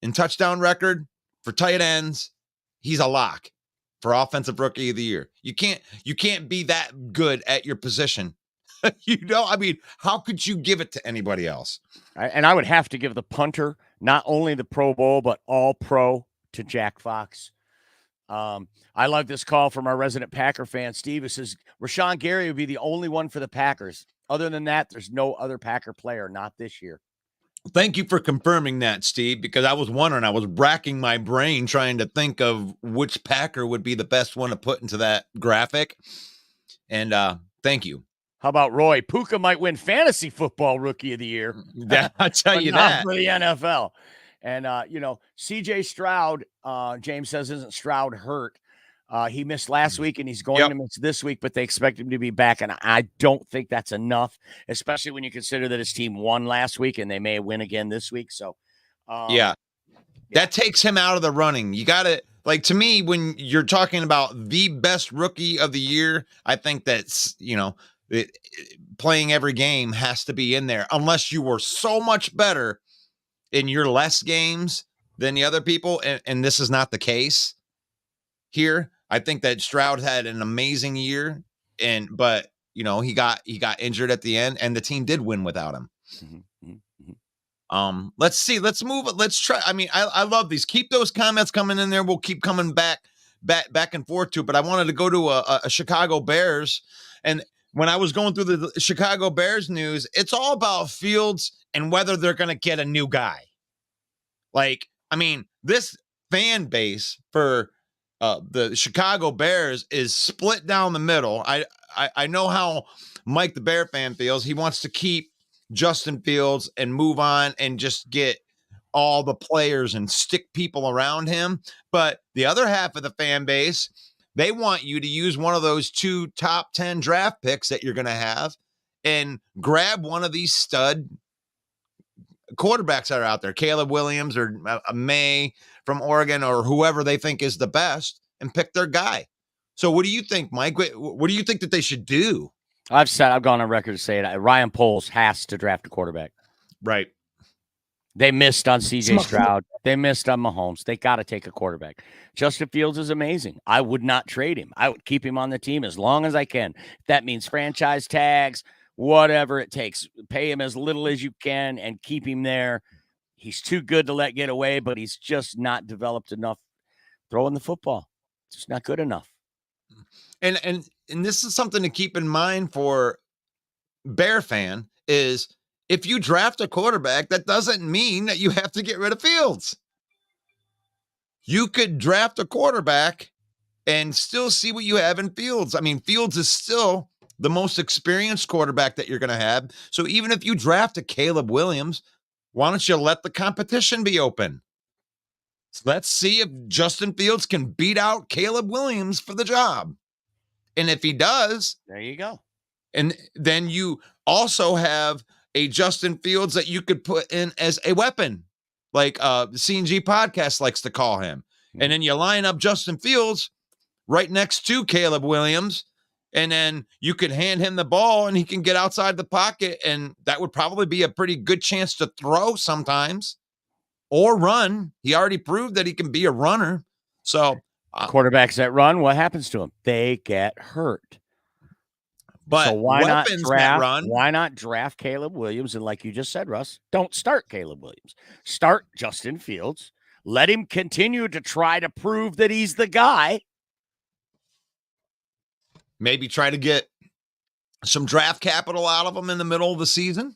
and touchdown record for tight ends, he's a lock for offensive rookie of the year. You can't be that good at your position. How could you give it to anybody else? And I would have to give the punter not only the Pro Bowl, but all pro to Jack Fox. I love this call from our resident Packer fan, Steve. It says Rashawn Gary would be the only one for the Packers. Other than that, there's no other Packer player, not this year. Thank you for confirming that, Steve, because I was wondering, I was racking my brain trying to think of which Packer would be the best one to put into that graphic. And thank you. How about Roy? Puka might win fantasy football rookie of the year. I'll tell you that. For the NFL. And, CJ Stroud, James says, isn't Stroud hurt? He missed last week and he's going to miss this week, but they expect him to be back. And I don't think that's enough, especially when you consider that his team won last week and they may win again this week. So, that takes him out of the running. You got to, like, to me, when you're talking about the best rookie of the year, I think that's, playing every game has to be in there unless you were so much better in your less games than the other people. And this is not the case here. I think that Stroud had an amazing year but he got injured at the end and the team did win without him. Let's see, let's move it. Let's try. I love these. Keep those comments coming in there. We'll keep coming back and forth to, but I wanted to go to a Chicago Bears. And when I was going through the Chicago Bears news, it's all about Fields and whether they're going to get a new guy. Like, I mean, this fan base for the Chicago Bears is split down the middle. I know how Mike the Bear fan feels. He wants to keep Justin Fields and move on and just get all the players and stick people around him. But the other half of the fan base, they want you to use one of those 2 top 10 draft picks that you're going to have and grab one of these stud quarterbacks that are out there, Caleb Williams or May from Oregon or whoever they think is the best, and pick their guy. So what do you think, Mike? What do you think that they should do? I've gone on record to say it. Ryan Poles has to draft a quarterback. Right. They missed on CJ Stroud. They missed on Mahomes. They got to take a quarterback. Justin Fields is amazing. I would not trade him. I would keep him on the team as long as I can. If that means franchise tags, whatever it takes. Pay him as little as you can and keep him there. He's too good to let get away, but he's just not developed enough throwing the football. It's just not good enough. And this is something to keep in mind for Bear fan is if you draft a quarterback, that doesn't mean that you have to get rid of Fields. You could draft a quarterback and still see what you have in Fields. I mean, Fields is still the most experienced quarterback that you're going to have. So even if you draft a Caleb Williams, why don't you let the competition be open? So let's see if Justin Fields can beat out Caleb Williams for the job. And if he does, there you go. And then you also have a Justin Fields that you could put in as a weapon, like the C&G podcast likes to call him. And then you line up Justin Fields right next to Caleb Williams, and then you could hand him the ball and he can get outside the pocket, and that would probably be a pretty good chance to throw sometimes or run. He already proved that he can be a runner. So quarterbacks that run, what happens to them? They get hurt. But so why not draft? Run, why not draft Caleb Williams? And like you just said, Russ, don't start Caleb Williams. Start Justin Fields. Let him continue to try to prove that he's the guy. Maybe try to get some draft capital out of him in the middle of the season.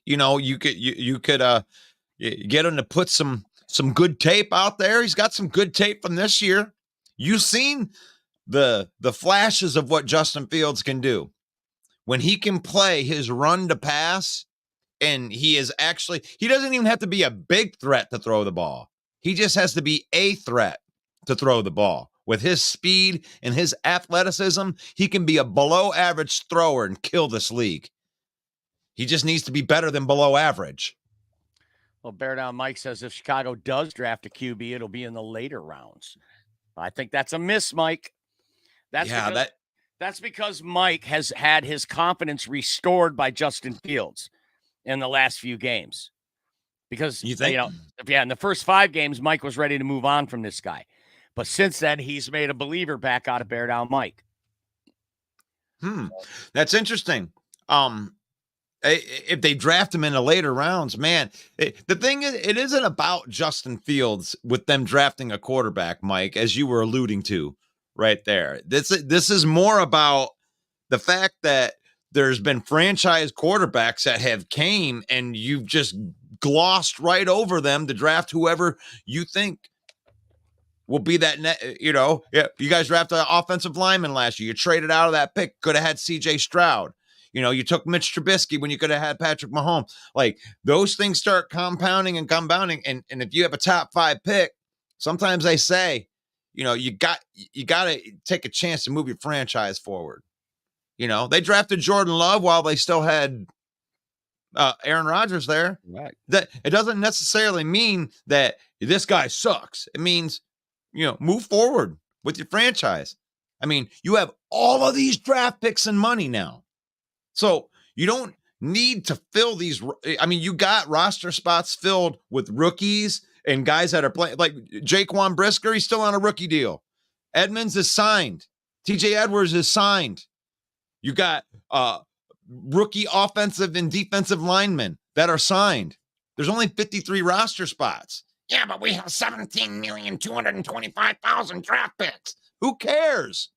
You know, you could get him to put some good tape out there. He's got some good tape from this year. You've seen the flashes of what Justin Fields can do when he can play his run to pass, and he doesn't even have to be a big threat to throw the ball. He just has to be a threat to throw the ball. With his speed and his athleticism, he can be a below average thrower and kill this league. He just needs to be better than below average. Well, Bear Down Mike says if Chicago does draft a QB, it'll be in the later rounds. I think that's a miss, Mike. That's because Mike has had his confidence restored by Justin Fields in the last few games. Because, in the first 5 games, Mike was ready to move on from this guy. But since then, he's made a believer back out of Bear Down Mike. That's interesting. If they draft him in the later rounds, man, the thing is, it isn't about Justin Fields with them drafting a quarterback, Mike, as you were alluding to right there. This is more about the fact that there's been franchise quarterbacks that have came and you've just glossed right over them to draft whoever you think will be that you guys drafted an offensive lineman last year. You traded out of that pick, could have had CJ Stroud. You took Mitch Trubisky when you could have had Patrick Mahomes. Like, those things start compounding. And if you have a top 5 pick, sometimes they say, you got to take a chance to move your franchise forward. They drafted Jordan Love while they still had Aaron Rodgers there. Right. That it doesn't necessarily mean that this guy sucks. It means, move forward with your franchise. I mean, you have all of these draft picks and money now. So you don't need to fill these. I mean, you got roster spots filled with rookies and guys that are playing, like Jaquan Brisker. He's still on a rookie deal. Edmonds is signed. TJ Edwards is signed. You got rookie offensive and defensive linemen that are signed. There's only 53 roster spots. Yeah, but we have 17,225,000 draft picks. Who cares?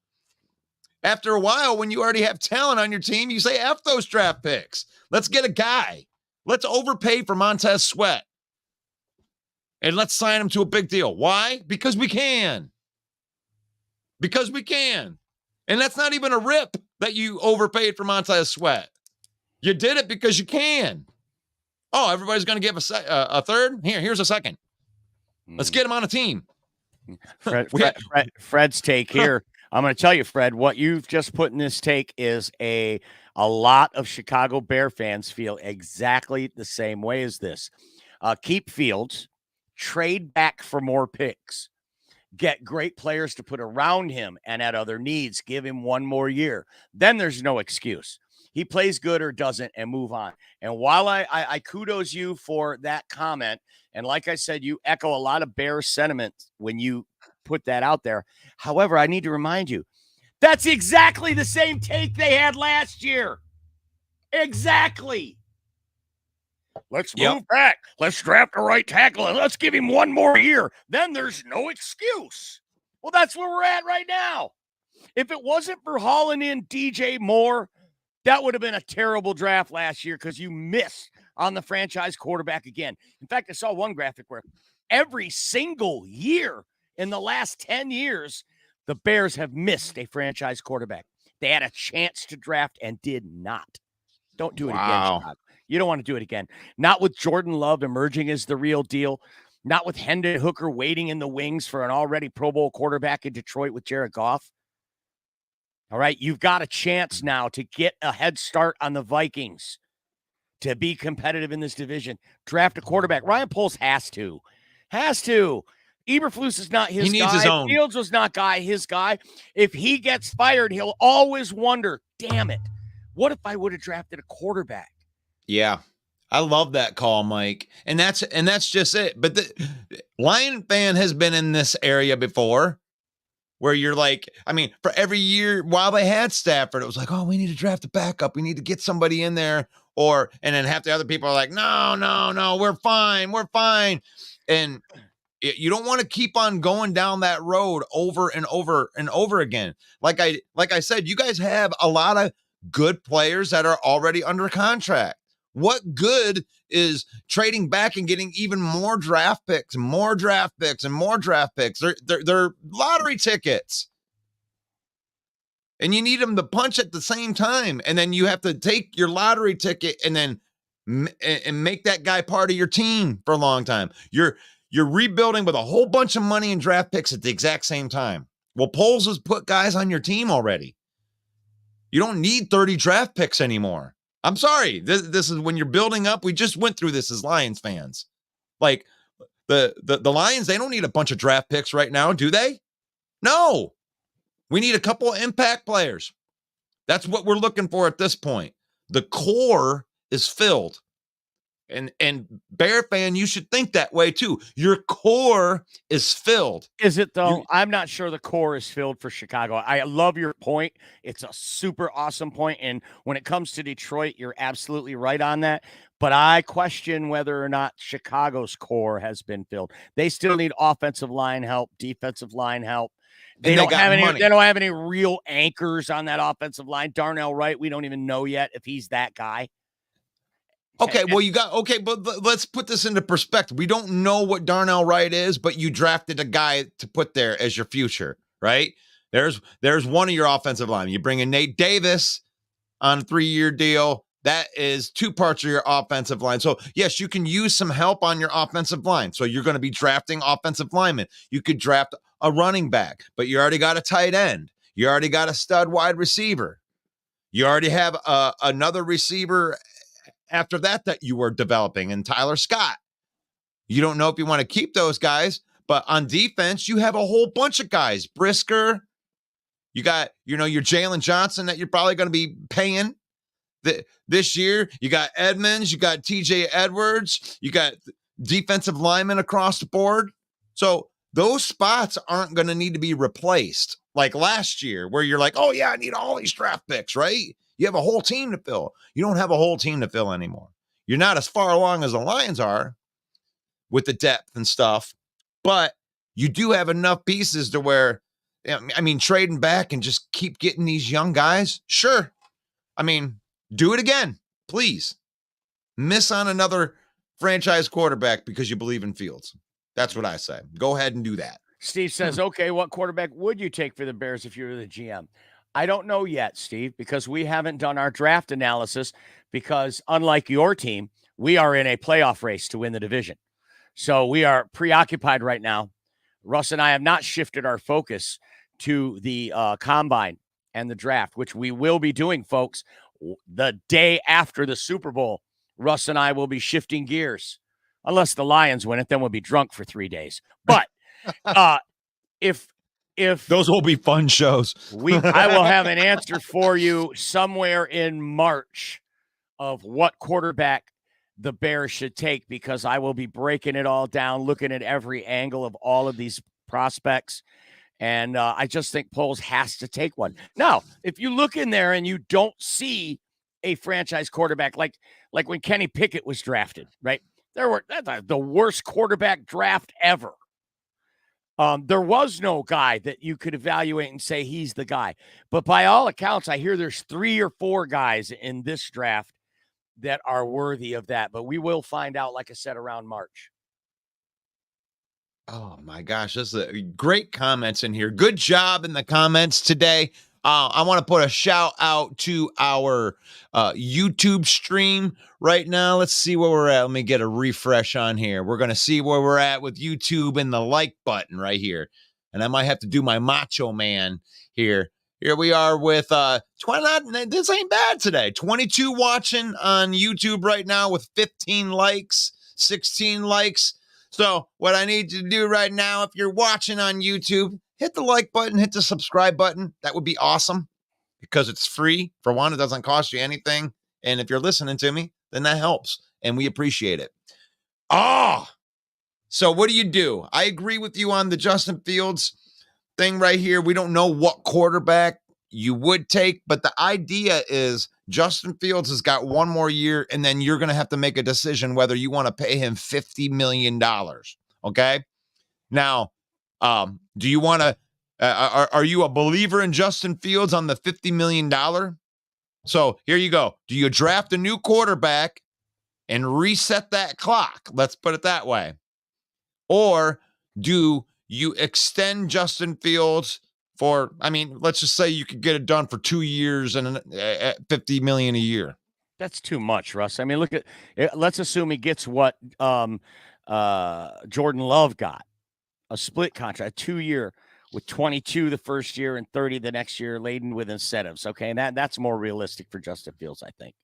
After a while, when you already have talent on your team, you say, F those draft picks. Let's get a guy. Let's overpay for Montez Sweat. And let's sign him to a big deal. Why? Because we can. Because we can. And that's not even a rip that you overpaid for Montez Sweat. You did it because you can. Oh, everybody's going to give a third? Here's a second. Let's get him on a team. Fred's take here. I'm going to tell you, Fred, what you've just put in this take is a lot of Chicago Bear fans feel exactly the same way as this. Keep Fields, trade back for more picks, get great players to put around him and at other needs, give him one more year. Then there's no excuse. He plays good or doesn't and move on. And while I kudos you for that comment, and like I said, you echo a lot of Bear sentiment when you put that out there. However, I need to remind you, that's exactly the same take they had last year. Exactly. Let's move back. Let's draft a right tackle and let's give him one more year. Then there's no excuse. Well, that's where we're at right now. If it wasn't for hauling in DJ Moore, that would have been a terrible draft last year because you missed on the franchise quarterback again. In fact, I saw one graphic where every single year in the last 10 years, the Bears have missed a franchise quarterback. They had a chance to draft and did not. Don't do it again, Chicago. You don't want to do it again. Not with Jordan Love emerging as the real deal. Not with Hendon Hooker waiting in the wings for an already Pro Bowl quarterback in Detroit with Jared Goff. All right, you've got a chance now to get a head start on the Vikings to be competitive in this division. Draft a quarterback. Ryan Poles has to. Eberflus is not his guy. He needs his own. Fields was not his guy. If he gets fired, he'll always wonder, damn it, what if I would have drafted a quarterback? Yeah, I love that call, Mike. And that's just it. But the Lion fan has been in this area before where you're like, I mean, for every year while they had Stafford, it was like, oh, we need to draft a backup. We need to get somebody in there. And then half the other people are like, no, we're fine. And you don't want to keep on going down that road over and over and over again. Like I said, you guys have a lot of good players that are already under contract. What good is trading back and getting even more draft picks, and more draft picks, and more draft picks? They're lottery tickets. And you need them to punch at the same time. And then you have to take your lottery ticket and then and make that guy part of your team for a long time. You're rebuilding with a whole bunch of money and draft picks at the exact same time. Well, Poles has put guys on your team already. You don't need 30 draft picks anymore. I'm sorry. This is when you're building up. We just went through this as Lions fans. Like the Lions, they don't need a bunch of draft picks right now, do they? No. We need a couple of impact players. That's what we're looking for at this point. The core is filled. And Bear fan, you should think that way too. Your core is filled. Is it though? I'm not sure the core is filled for Chicago. I love your point. It's a super awesome point. And when it comes to Detroit, you're absolutely right on that. But I question whether or not Chicago's core has been filled. They still need offensive line help, defensive line help. They don't have any real anchors on that offensive line. Darnell Wright, we don't even know yet if he's that guy. Okay, but let's put this into perspective. We don't know what Darnell Wright is, but you drafted a guy to put there as your future, right? There's one of your offensive line. You bring in Nate Davis on a 3-year deal. That is 2 parts of your offensive line. So, yes, you can use some help on your offensive line. So you're going to be drafting offensive linemen. You could draft a running back, but you already got a tight end. You already got a stud wide receiver. You already have another receiver after that you were developing, and Tyler Scott. You don't know if you want to keep those guys, but on defense, you have a whole bunch of guys. Brisker, you got, your Jalen Johnson that you're probably going to be paying this year. You got Edmonds, you got TJ Edwards, you got defensive linemen across the board. So those spots aren't going to need to be replaced like last year where you're like, oh yeah, I need all these draft picks, right? You have a whole team to fill. You don't have a whole team to fill anymore. You're not as far along as the Lions are with the depth and stuff, but you do have enough pieces to where, I mean, trading back and just keep getting these young guys. Sure. I mean, do it again, please. Miss on another franchise quarterback because you believe in Fields. That's what I say. Go ahead and do that. Steve says, okay, what quarterback would you take for the Bears if you were the GM? I don't know yet, Steve, because we haven't done our draft analysis because unlike your team, we are in a playoff race to win the division. So we are preoccupied right now. Russ and I have not shifted our focus to the combine and the draft, which we will be doing, folks, the day after the Super Bowl. Russ and I will be shifting gears. Unless the Lions win it, then we'll be drunk for 3 days. But if those will be fun shows, I will have an answer for you somewhere in March of what quarterback the Bears should take, because I will be breaking it all down, looking at every angle of all of these prospects. And I just think Poles has to take one. Now, if you look in there and you don't see a franchise quarterback, like when Kenny Pickett was drafted, right? That's the worst quarterback draft ever. There was no guy that you could evaluate and say he's the guy. But by all accounts, I hear there's 3 or 4 guys in this draft that are worthy of that. But we will find out, like I said, around March. Oh, my gosh. This is great comments in here. Good job in the comments today. I want to put a shout out to our YouTube stream right now. Let's see where we're at. Let me get a refresh on here. We're going to see where we're at with YouTube and the like button right here. And I might have to do my Macho Man here. Here we are with 29. This ain't bad today. 22 watching on YouTube right now with 15 likes, 16 likes. So what I need you to do right now, if you're watching on YouTube, hit the like button, hit the subscribe button. That would be awesome because it's free. For one, it doesn't cost you anything. And if you're listening to me, then that helps. And we appreciate it. So what do? I agree with you on the Justin Fields thing right here. We don't know what quarterback you would take, but the idea is Justin Fields has got 1 more year, and then you're going to have to make a decision whether you want to pay him $50 million. Okay? Now, do you want to, are you a believer in Justin Fields on the $50 million? So here you go. Do you draft a new quarterback and reset that clock? Let's put it that way. Or do you extend Justin Fields for, let's just say you could get it done for 2 years and $50 million a year. That's too much, Russ. Look at, let's assume he gets what Jordan Love got. A split contract, 2-year with 22 the first year and 30 the next year, laden with incentives. Okay, and that's more realistic for Justin Fields, I think.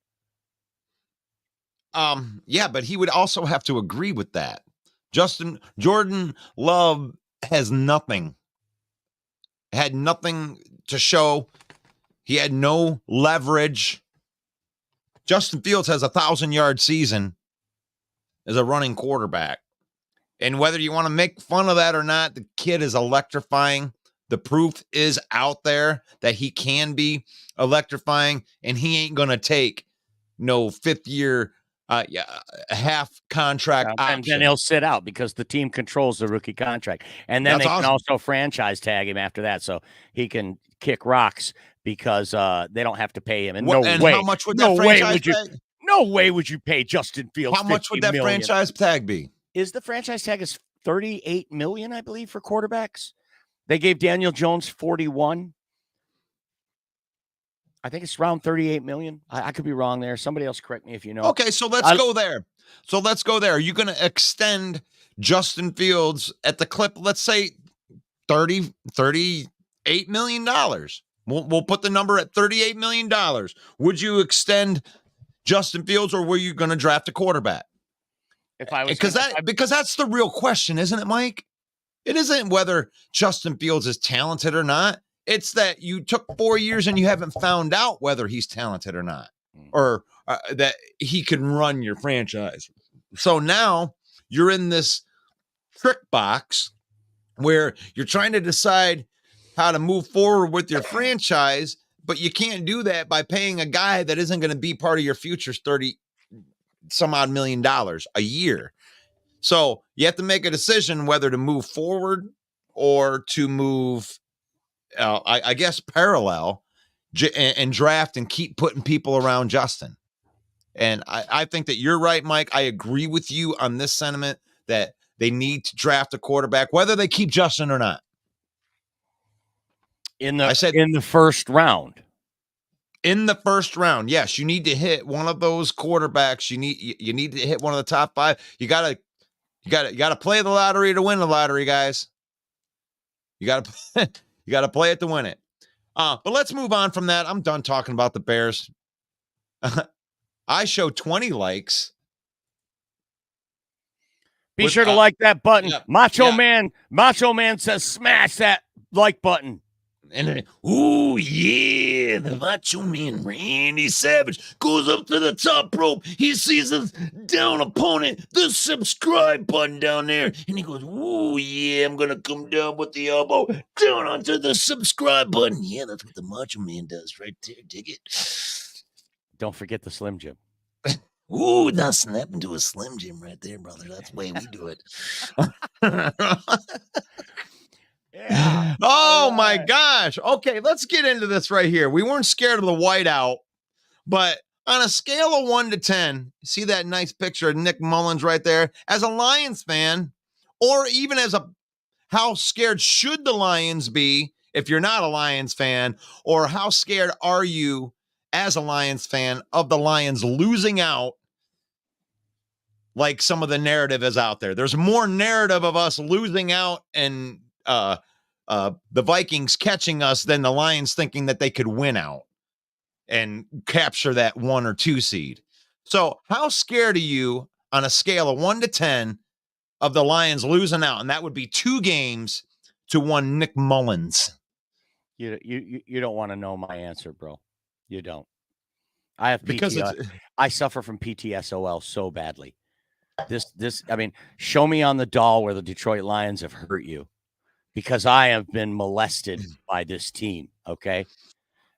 Yeah, but he would also have to agree with that. Jordan Love had nothing to show. He had no leverage. Justin Fields has a 1,000-yard season as a running quarterback. And whether you want to make fun of that or not, the kid is electrifying. The proof is out there that he can be electrifying, and he ain't going to take no 5th-year half contract option. And then he'll sit out because the team controls the rookie contract. And then can also franchise tag him after that so he can kick rocks because they don't have to pay him. And how much would that franchise tag? No way would you pay Justin Fields How much would that franchise tag be? Is the franchise tag is $38 million, I believe, for quarterbacks? They gave Daniel Jones 41. I think it's around 38 million. I could be wrong there. Somebody else correct me if you know. Okay, so let's go there. Are you going to extend Justin Fields at the clip, let's say $38 million? We'll put the number at $38 million. Would you extend Justin Fields, or were you going to draft a quarterback? Because that's the real question, isn't it, Mike? It isn't whether Justin Fields is talented or not. It's that you took 4 years and you haven't found out whether he's talented or not, or that he can run your franchise. So now you're in this trick box where you're trying to decide how to move forward with your franchise, but you can't do that by paying a guy that isn't going to be part of your future's 30 some odd $1 million a year. So you have to make a decision whether to move forward or to move, I guess, parallel and draft and keep putting people around Justin. And I think that you're right, Mike. I agree with you on this sentiment that they need to draft a quarterback, whether they keep Justin or not. In the first round. In the first round, yes, you need to hit one of those quarterbacks. You need to hit one of the top 5. You gotta play the lottery to win the lottery, guys. You gotta play it to win it. But let's move on from that. I'm done talking about the Bears. I show 20 likes. Be sure to like that button. Yeah, Macho Man says smash that like button. And then, ooh, yeah, the Macho Man, Randy Savage, goes up to the top rope. He sees his down opponent, the subscribe button down there. And he goes, ooh, yeah, I'm going to come down with the elbow down onto the subscribe button. Yeah, that's what the Macho Man does right there. Dig it. Don't forget the Slim Jim. Ooh, now snap into a Slim Jim right there, brother. That's the way we do it. Yeah. Oh my gosh. Okay, let's get into this right here. We weren't scared of the whiteout, but on a scale of 1 to 10, see that nice picture of Nick Mullins right there? As a Lions fan, or even as how scared should the Lions be if you're not a Lions fan, or how scared are you as a Lions fan of the Lions losing out? Like some of the narrative is out there. There's more narrative of us losing out and the Vikings catching us than the Lions thinking that they could win out and capture that 1 or 2 seed. So how scared are you on a scale of 1 to 10 of the Lions losing out? And that would be 2 games to 1 Nick Mullins. You don't want to know my answer, bro. You don't. I have because I suffer from PTSOL so badly. I mean, show me on the doll where the Detroit Lions have hurt you, because I have been molested by this team. Okay.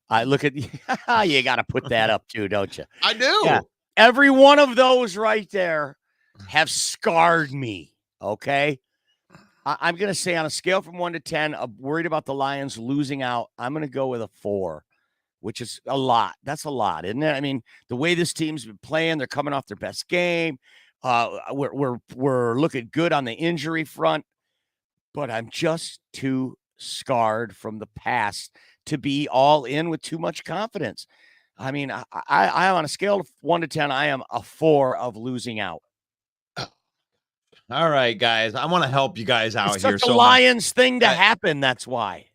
I look at you got to put that up too, don't you? I do. Yeah. Every one of those right there have scarred me. Okay. I'm going to say on a scale from 1 to 10, I'm worried about the Lions losing out. I'm going to go with a 4, which is a lot. That's a lot, isn't it? I mean, the way this team's been playing, they're coming off their best game. We're looking good on the injury front, but I'm just too scarred from the past to be all in with too much confidence. I mean, I on a scale of 1 to 10, I am a 4 of losing out. All right, guys. I want to help you guys out it's here. Such a Lions thing to happen. That's why.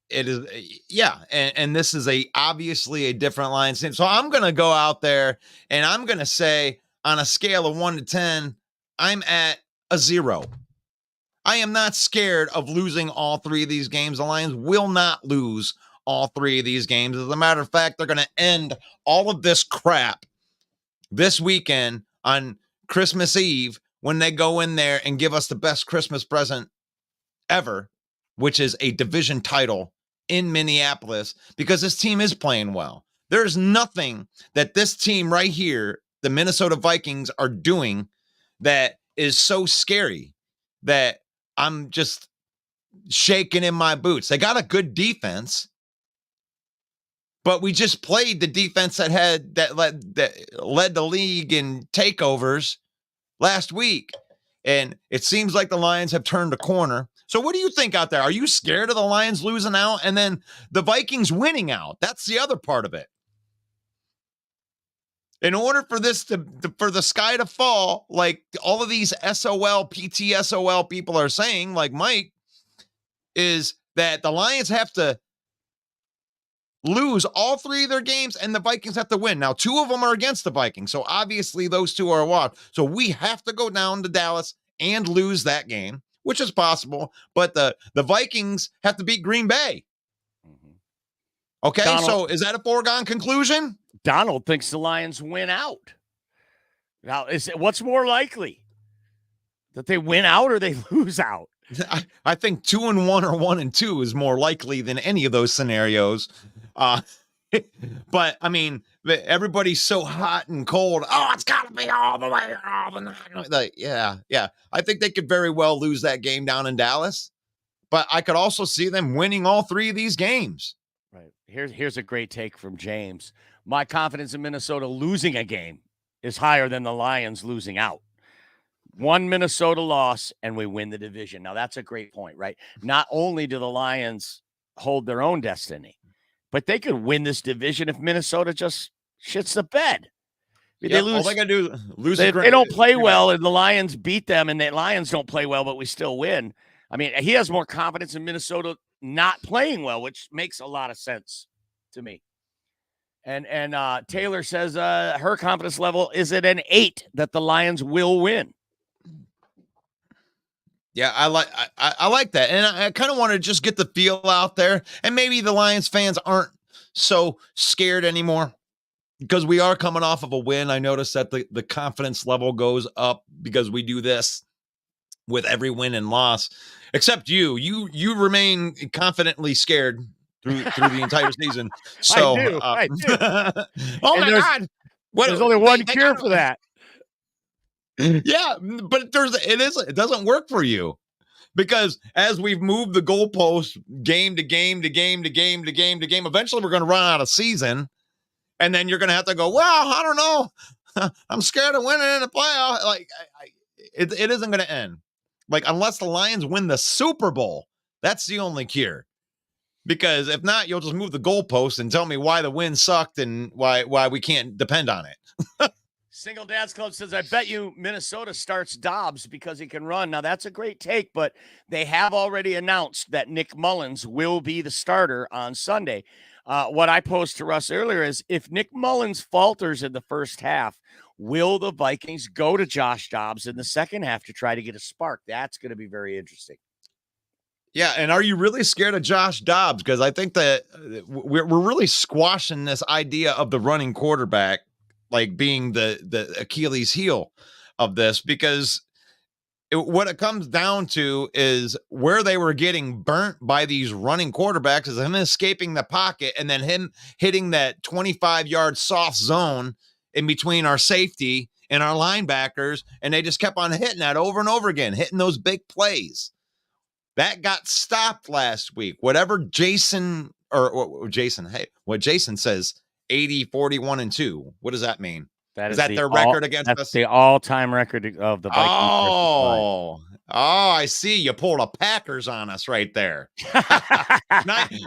It is, yeah, and this is obviously a different Lions team. So I'm going to go out there and I'm going to say on a scale of 1 to 10, I'm at a 0. I am not scared of losing all 3 of these games. The Lions will not lose all 3 of these games. As a matter of fact, they're going to end all of this crap this weekend on Christmas Eve when they go in there and give us the best Christmas present ever, which is a division title in Minneapolis, because this team is playing well. There's nothing that this team right here, the Minnesota Vikings, are doing that is so scary that I'm just shaking in my boots. They got a good defense, but we just played the defense that led the league in takeovers last week. And it seems like the Lions have turned a corner. So what do you think out there? Are you scared of the Lions losing out and then the Vikings winning out? That's the other part of it. In order for this for the sky to fall, like all of these PTSOL people are saying, like Mike, is that the Lions have to lose all 3 of their games and the Vikings have to win. Now, 2 of them are against the Vikings. So obviously those 2 are a watch. So we have to go down to Dallas and lose that game, which is possible. But the Vikings have to beat Green Bay. Mm-hmm. Okay, so is that a foregone conclusion? Donald thinks the Lions win out. Now, what's more likely? That they win out or they lose out? I think 2-1 or 1-2 is more likely than any of those scenarios. But I mean, everybody's so hot and cold. Oh, it's got to be all the way. Like, yeah. I think they could very well lose that game down in Dallas, but I could also see them winning all 3 of these games. Right. Here's a great take from James. My confidence in Minnesota losing a game is higher than the Lions losing out. one Minnesota loss and we win the division. Now, that's a great point, right? Not only do the Lions hold their own destiny, but they could win this division if Minnesota just shits the bed. They lose. All they got to do is lose. They don't play well, and the Lions beat them, and the Lions don't play well, but we still win. I mean, he has more confidence in Minnesota not playing well, which makes a lot of sense to me. And Taylor says her confidence level is at an 8 that the Lions will win. Yeah, I like that. And I kind of want to just get the feel out there. And maybe the Lions fans aren't so scared anymore because we are coming off of a win. I noticed that the confidence level goes up because we do this with every win and loss, except you. You remain confidently scared through the entire season. So I do. Oh my God. There's only one cure for that. Yeah, but it doesn't work for you because as we've moved the goalpost game to game to game to game to game to game, eventually we're going to run out of season, and then you're going to have to go, well, I don't know, I'm scared of winning in the playoff. Like it isn't going to end. Like unless the Lions win the Super Bowl, that's the only cure. Because if not, you'll just move the goalpost and tell me why the win sucked and why we can't depend on it. Single Dad's Club says, I bet you Minnesota starts Dobbs because he can run. Now, that's a great take, but they have already announced that Nick Mullins will be the starter on Sunday. What I posed to Russ earlier is if Nick Mullins falters in the first half, will the Vikings go to Josh Dobbs in the second half to try to get a spark? That's going to be very interesting. Yeah, and are you really scared of Josh Dobbs? Because I think that we're really squashing this idea of the running quarterback like being the Achilles heel of this, because what it comes down to is where they were getting burnt by these running quarterbacks is him escaping the pocket and then him hitting that 25-yard soft zone in between our safety and our linebackers, and they just kept on hitting that over and over again, hitting those big plays. That got stopped last week. Whatever Jason says, 80, 41, and 2. What does that mean? Is that their record against us? That's the all-time record of the Vikings. I see. You pulled a Packers on us right there.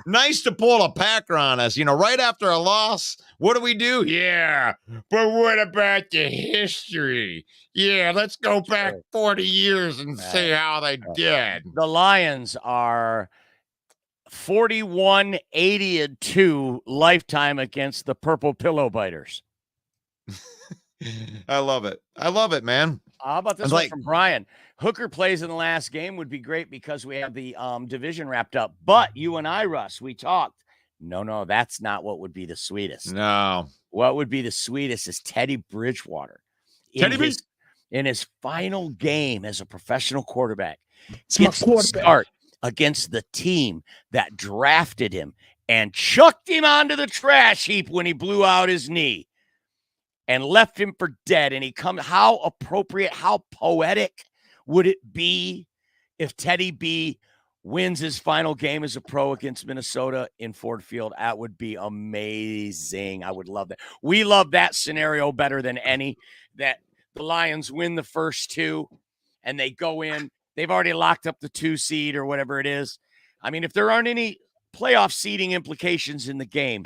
Nice to pull a Packer on us. Right after a loss, what do we do? Yeah, but what about the history? Yeah, let's go back 40 years and see how they did. The Lions are 41, 80, and 2 lifetime against the Purple Pillow Biters. I love it, man. How about this one from Brian? Hooker plays in the last game would be great because we have the division wrapped up. But you and I, Russ, we talked. No, that's not what would be the sweetest. No. What would be the sweetest is Teddy Bridgewater. In his final game as a professional quarterback. Gets to start against the team that drafted him and chucked him onto the trash heap when he blew out his knee and left him for dead. And how appropriate, how poetic would it be if Teddy B wins his final game as a pro against Minnesota in Ford Field? That would be amazing. I would love that. We love that scenario better than any, that the Lions win the first 2 and they go in. They've already locked up the 2 seed or whatever it is. I mean, if there aren't any playoff seeding implications in the game,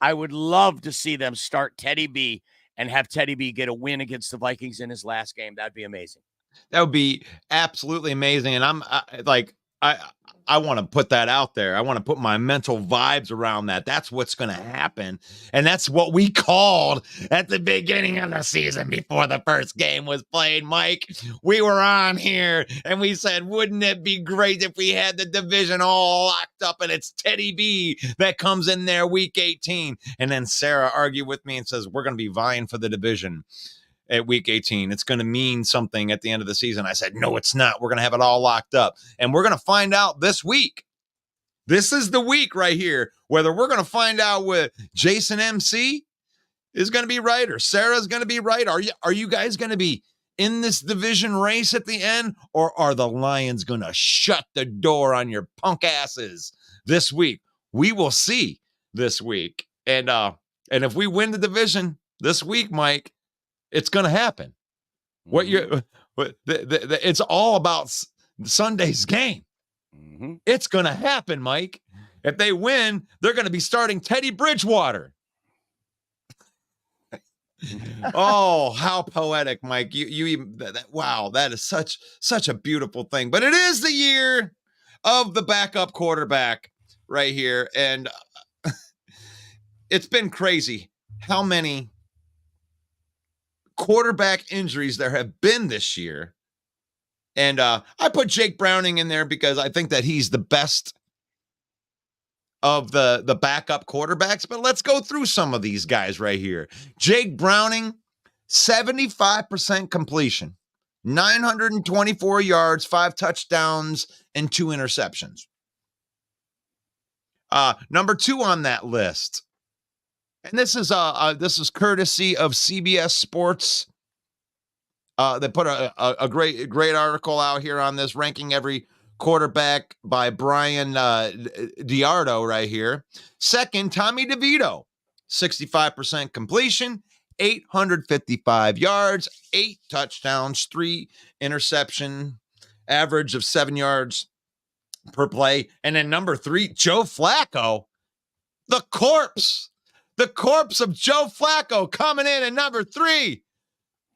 I would love to see them start Teddy B and have Teddy B get a win against the Vikings in his last game. That'd be amazing. That would be absolutely amazing. And I want to put that out there. I want to put my mental vibes around that. That's what's going to happen. And that's what we called at the beginning of the season before the first game was played, Mike. We were on here and we said, wouldn't it be great if we had the division all locked up and it's Teddy B that comes in there week 18. And then Sarah argued with me and says, we're going to be vying for the division at week 18. It's going to mean something at the end of the season. I said, no, it's not. We're going to have it all locked up. And we're going to find out this week. This is the week right here, whether we're going to find out what Jason MC is going to be right or Sarah's going to be right. Are you guys going to be in this division race at the end, or are the Lions going to shut the door on your punk asses this week? We will see this week. And if we win the division this week, Mike, it's going to happen. It's all about Sunday's game. Mm-hmm. It's going to happen, Mike. If they win, they're going to be starting Teddy Bridgewater. Oh, how poetic, Mike. Wow, that is such a beautiful thing. But it is the year of the backup quarterback right here. And it's been crazy how many quarterback injuries there have been this year. And I put Jake Browning in there because I think that he's the best of the backup quarterbacks. But let's go through some of these guys right here. Jake Browning, 75% completion, 924 yards, 5 touchdowns, and 2 interceptions. Number 2 on that list, and this is courtesy of CBS Sports. They put a great article out here on this, ranking every quarterback by Brian Diardo right here. Second, Tommy DeVito, 65% completion, 855 yards, 8 touchdowns, 3 interception, average of 7 yards per play. And then number 3, Joe Flacco, the corpse of Joe Flacco coming in at number 3.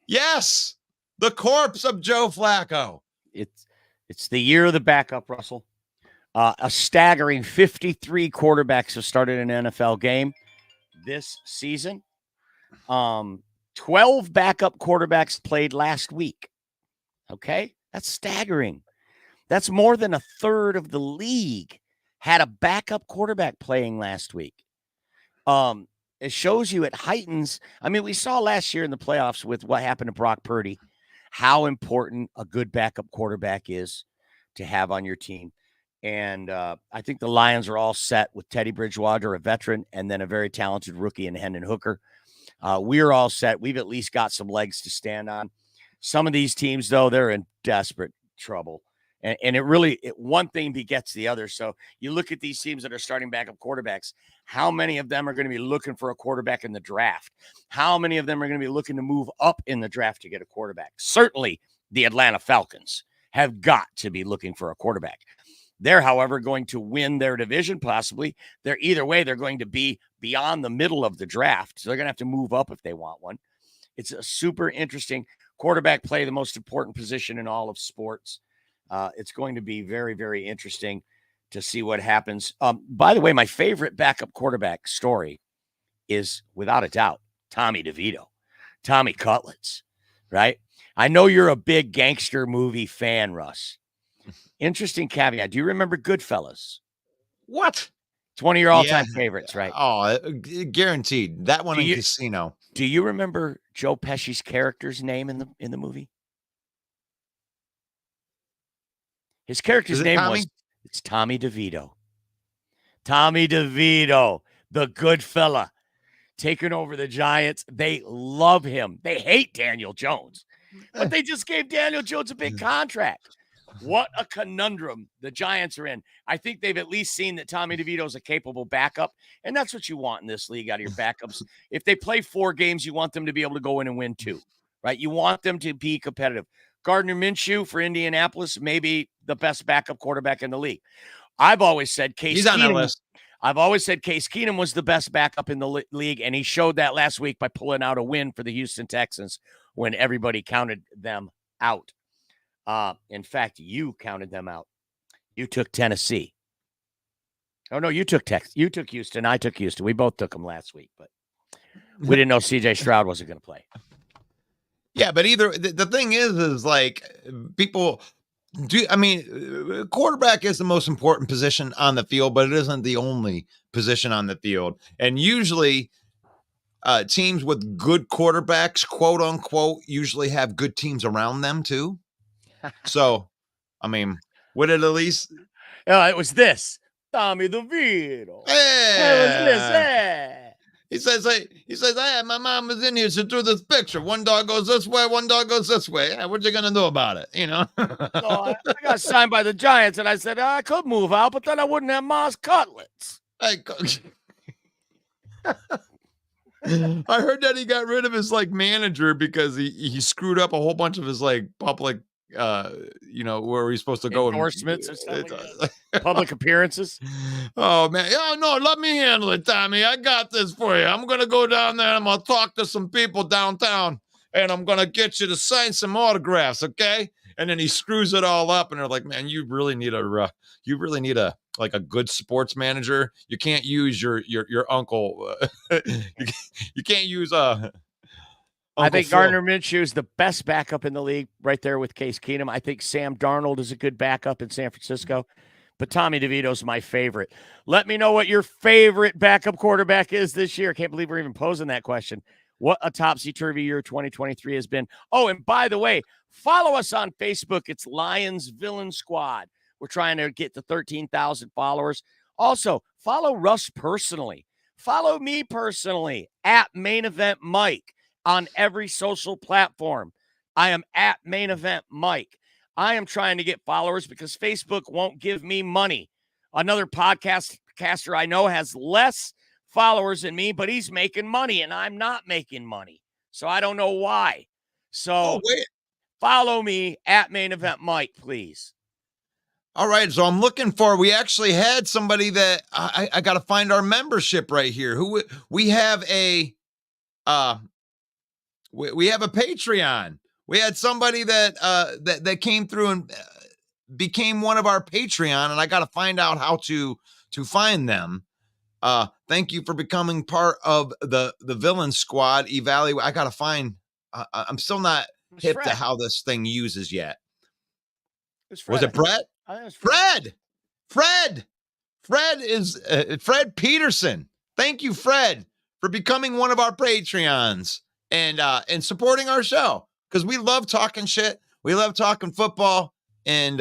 Yes, the corpse of Joe Flacco. It's the year of the backup, Russell. A staggering 53 quarterbacks have started an NFL game this season. 12 backup quarterbacks played last week. Okay? That's staggering. That's more than a third of the league had a backup quarterback playing last week. It shows you it heightens. I mean, we saw last year in the playoffs with what happened to Brock Purdy, how important a good backup quarterback is to have on your team. And I think the Lions are all set with Teddy Bridgewater, a veteran, and then a very talented rookie in Hendon Hooker. We're all set. We've at least got some legs to stand on. Some of these teams, though, they're in desperate trouble. And one thing begets the other. So you look at these teams that are starting backup quarterbacks, how many of them are going to be looking for a quarterback in the draft? How many of them are going to be looking to move up in the draft to get a quarterback? Certainly the Atlanta Falcons have got to be looking for a quarterback. They're, however, going to win their division, possibly. Either way, they're going to be beyond the middle of the draft. So they're going to have to move up if they want one. It's a super interesting quarterback play, the most important position in all of sports. It's going to be very, very interesting to see what happens. By the way, my favorite backup quarterback story is, without a doubt, Tommy DeVito, Tommy Cutlets, right? I know you're a big gangster movie fan, Russ. Interesting caveat. Do you remember Goodfellas? What? It's one of your all-time favorites, right? Oh, guaranteed. That one in Casino. Do you remember Joe Pesci's character's name in the movie? His character's name was Tommy DeVito. Tommy DeVito, the good fella, taking over the Giants. They love him. They hate Daniel Jones, but they just gave Daniel Jones a big contract. What a conundrum the Giants are in. I think they've at least seen that Tommy DeVito is a capable backup, and that's what you want in this league out of your backups. If they play 4 games, you want them to be able to go in and win 2, right? You want them to be competitive. Gardner Minshew for Indianapolis, maybe the best backup quarterback in the league. I've always said Case Keenum was the best backup in the league, and he showed that last week by pulling out a win for the Houston Texans when everybody counted them out. In fact, you counted them out. You took Tennessee. Oh, no, you took Houston. I took Houston. We both took them last week, but we didn't know C.J. Stroud wasn't going to play. Yeah, but the thing is like people do. I mean, quarterback is the most important position on the field, but it isn't the only position on the field. And usually teams with good quarterbacks, quote unquote, usually have good teams around them too. So, I mean, would it at least? It was this. Tommy DeVito. Hey. It was this. Hey. He says, hey, my mom was in here. She drew this picture. One dog goes this way, one dog goes this way. Yeah, what you going to do about it? You know? So I got signed by the Giants, and I said, I could move out, but then I wouldn't have Moss Cutlets. I heard that he got rid of his like manager because he screwed up a whole bunch of his like public where he's supposed to go Endorsements and stuff like that. Public appearances. Oh man, yeah, no, let me handle it, Tommy. I got this for you. I'm gonna go down there and I'm gonna talk to some people downtown and I'm gonna get you to sign some autographs, okay? And then he screws it all up, and they're like, "Man, you really need a like a good sports manager. You can't use your uncle. You can't use I think Phil. Gardner Minshew is the best backup in the league, right there with Case Keenum. I think Sam Darnold is a good backup in San Francisco, but Tommy DeVito's my favorite. Let me know what your favorite backup quarterback is this year. Can't believe we're even posing that question. What a topsy-turvy year 2023 has been. Oh, and by the way, follow us on Facebook. It's Lions Villain Squad. We're trying to get to 13,000 followers. Also, follow Russ personally. Follow me personally at Main Event Mike on every social platform. I am at Main Event Mike. I am trying to get followers because Facebook won't give me money. Another podcaster I know has less followers than me, but he's making money and I'm not making money. So I don't know why. So follow me at Main Event Mike, please. All right. So I'm looking for, we actually had somebody that I got to find our membership right here. Who we have we have a Patreon. We had somebody that came through and became one of our Patreon, and I got to find out how to find them. Thank you for becoming part of the Villain Squad. Evaluate. I got to find. I'm still not hip to how this thing uses yet. Was it Brett? I think it was Fred. Fred is Fred Peterson. Thank you, Fred, for becoming one of our Patreons and supporting our show, because we love talking shit. We love talking football, and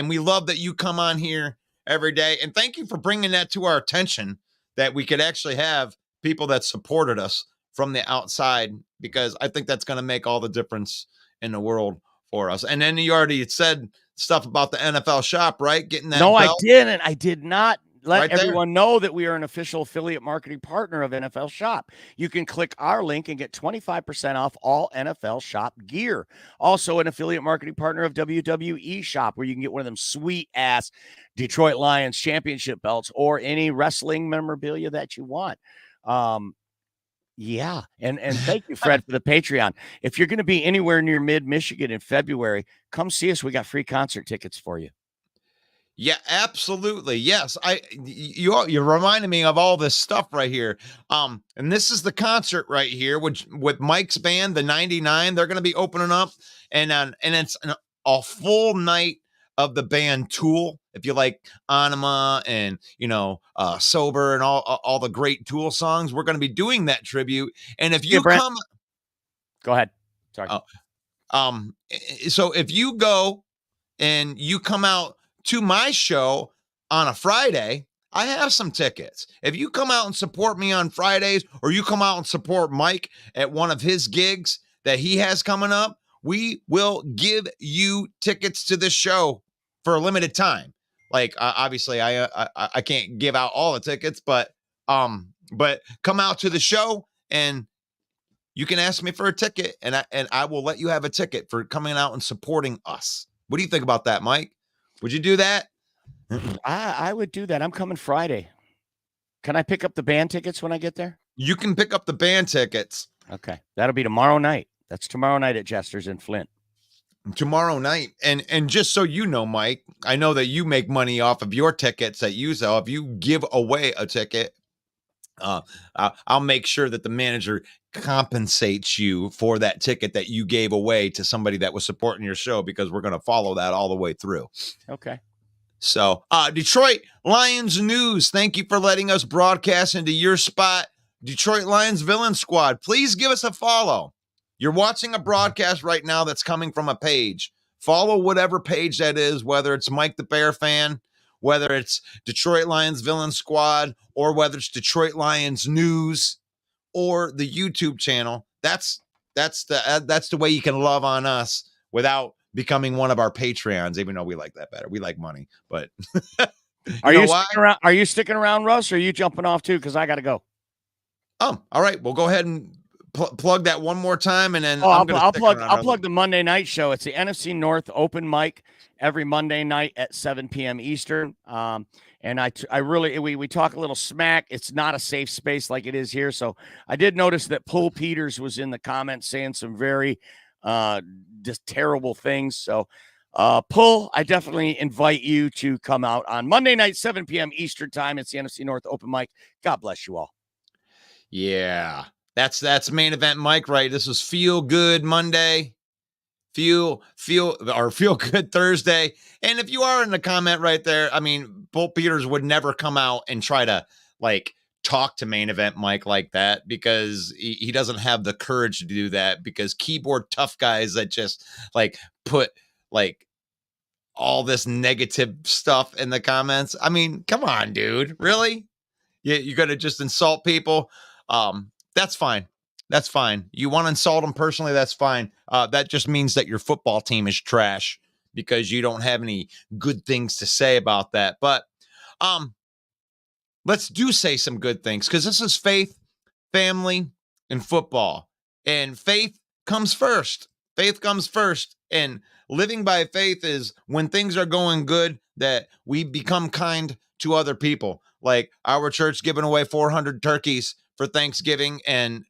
we love that you come on here every day. And thank you for bringing that to our attention, that we could actually have people that supported us from the outside, because I think that's going to make all the difference in the world for us. And then you already said stuff about the NFL shop, right? Getting that. No, belt. I didn't. I did not let Right everyone know that we are an official affiliate marketing partner of NFL Shop. You can click our link and get 25% off all NFL Shop gear. Also an affiliate marketing partner of WWE Shop, where you can get one of them sweet ass Detroit Lions championship belts or any wrestling memorabilia that you want. Yeah. And thank you, Fred, for the Patreon. If you're going to be anywhere near mid-Michigan in February, come see us. We got free concert tickets for you. Yeah, absolutely. Yes. You're reminding me of all this stuff right here. And this is the concert right here, which with Mike's band, the 99, they're going to be opening up, and it's a full night of the band Tool. If you like Anima and, Sober and all the great Tool songs, we're going to be doing that tribute. And if you come, go ahead. Sorry. So if you go and you come out to my show on a Friday, I have some tickets. If you come out and support me on Fridays, or you come out and support Mike at one of his gigs that he has coming up, we will give you tickets to this show for a limited time. Like, obviously I can't give out all the tickets, but come out to the show and you can ask me for a ticket, and I will let you have a ticket for coming out and supporting us. What do you think about that, Mike? Would you do that? I would do that. I'm coming Friday. Can I pick up the band tickets when I get there? You can pick up the band tickets. Okay. That'll be tomorrow night. That's tomorrow night at Jester's in Flint. Tomorrow night. And just so you know, Mike, I know that you make money off of your tickets that you sell. If you give away a ticket, I'll make sure that the manager compensates you for that ticket that you gave away to somebody that was supporting your show, because we're going to follow that all the way through. Okay. So, Detroit Lions news. Thank you for letting us broadcast into your spot. Detroit Lions Villain Squad. Please give us a follow. You're watching a broadcast right now that's coming from a page. Follow whatever page that is, whether it's Mike the Bear Fan, whether it's Detroit Lions Villain Squad, or whether it's Detroit Lions News, or the YouTube channel. That's the way you can love on us without becoming one of our Patreons, even though we like that better. We like money, but Are you sticking around, Russ, or are you jumping off too? Because I got to go. All right. We'll go ahead and plug that one more time, and then I'll plug the Monday night show. It's the NFC North open mic every Monday night at 7 p.m. Eastern. And I really we talk a little smack. It's not a safe space like it is here. So I did notice that Pull Peters was in the comments saying some very just terrible things. So Pull, I definitely invite you to come out on Monday night, 7 p.m. Eastern time. It's the NFC North open mic. God bless you all. Yeah. That's main event Mike, right? This was Feel Good Monday. Feel Good Thursday. And if you are in the comment right there, I mean, Bull Peters would never come out and try to like talk to main event Mike like that, because he doesn't have the courage to do that, because keyboard tough guys that just like put like all this negative stuff in the comments. I mean, come on, dude. Really? You're going to just insult people? That's fine. That's fine. You want to insult them personally? That's fine. That just means that your football team is trash, because you don't have any good things to say about that. But let's say some good things, because this is faith, family, and football. And faith comes first. Faith comes first. And living by faith is when things are going good, that we become kind to other people. Like our church giving away 400 turkeys for Thanksgiving. And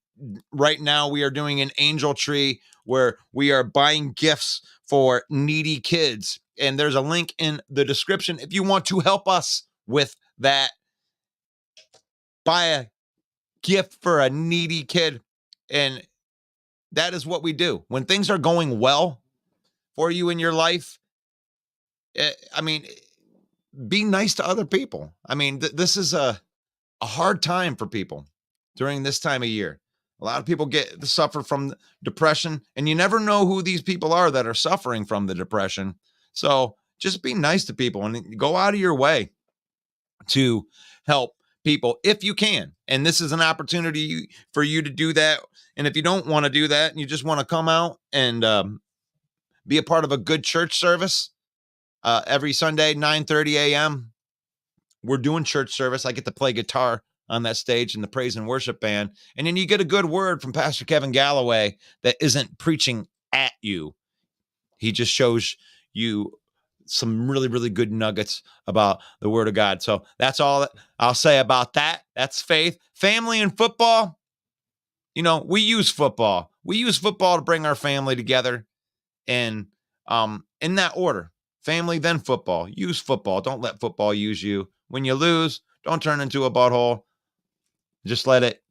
right now we are doing an angel tree where we are buying gifts for needy kids. And there's a link in the description if you want to help us with that. Buy a gift for a needy kid. And that is what we do. When things are going well for you in your life, I mean, be nice to other people. I mean, this is a hard time for people during this time of year. A lot of people suffer from depression, and you never know who these people are that are suffering from the depression. So just be nice to people and go out of your way to help people if you can. And this is an opportunity for you to do that. And if you don't want to do that and you just want to come out and be a part of a good church service every Sunday, 9:30 a.m., we're doing church service. I get to play guitar on that stage in the praise and worship band. And then you get a good word from Pastor Kevin Galloway that isn't preaching at you. He just shows you some really, really good nuggets about the word of God. So that's all I'll say about that. That's faith, family, and football. You know, we use football. We use football to bring our family together. And in that order, family, then football. Use football. Don't let football use you. When you lose, don't turn into a butthole. Just let it,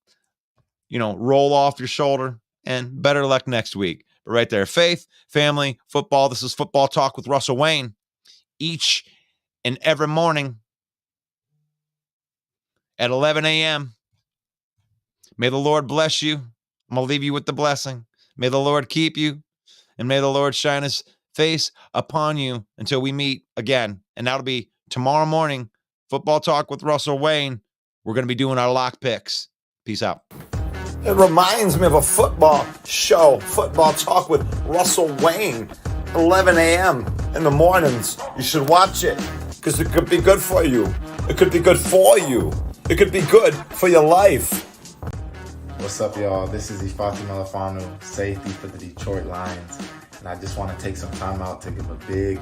roll off your shoulder, and better luck next week. But right there, faith, family, football. This is Football Talk with Russell Wayne. Each and every morning at 11 a.m. May the Lord bless you. I'm going to leave you with the blessing. May the Lord keep you, and may the Lord shine his face upon you until we meet again. And that'll be tomorrow morning, Football Talk with Russell Wayne. We're going to be doing our lock picks. Peace out. It reminds me of a football show, Football Talk with Russell Wayne, 11 a.m. in the mornings. You should watch it, because it could be good for you. It could be good for you. It could be good for your life. What's up, y'all? This is Ifeatu Melifonwu, safety for the Detroit Lions. And I just want to take some time out to give a big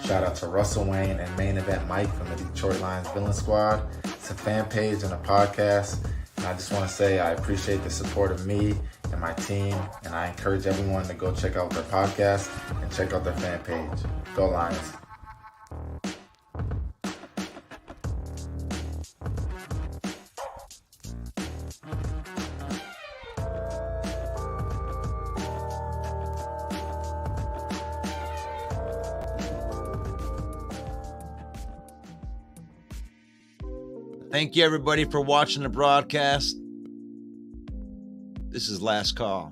shout out to Russell Wayne and Main Event Mike from the Detroit Lions Villain Squad. It's a fan page and a podcast. And I just want to say I appreciate the support of me and my team. And I encourage everyone to go check out their podcast and check out their fan page. Go Lions. Thank you, everybody, for watching the broadcast. This is last call.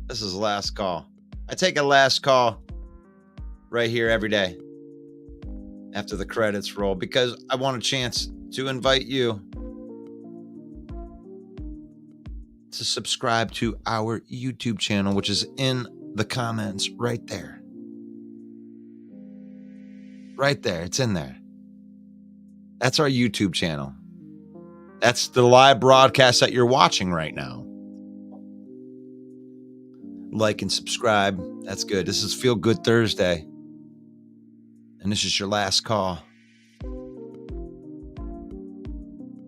This is last call. I take a last call right here every day after the credits roll, because I want a chance to invite you to subscribe to our YouTube channel, which is in the comments right there. Right there. It's in there. That's our YouTube channel. That's the live broadcast that you're watching right now. Like and subscribe. That's good. This is Feel Good Thursday. And this is your last call.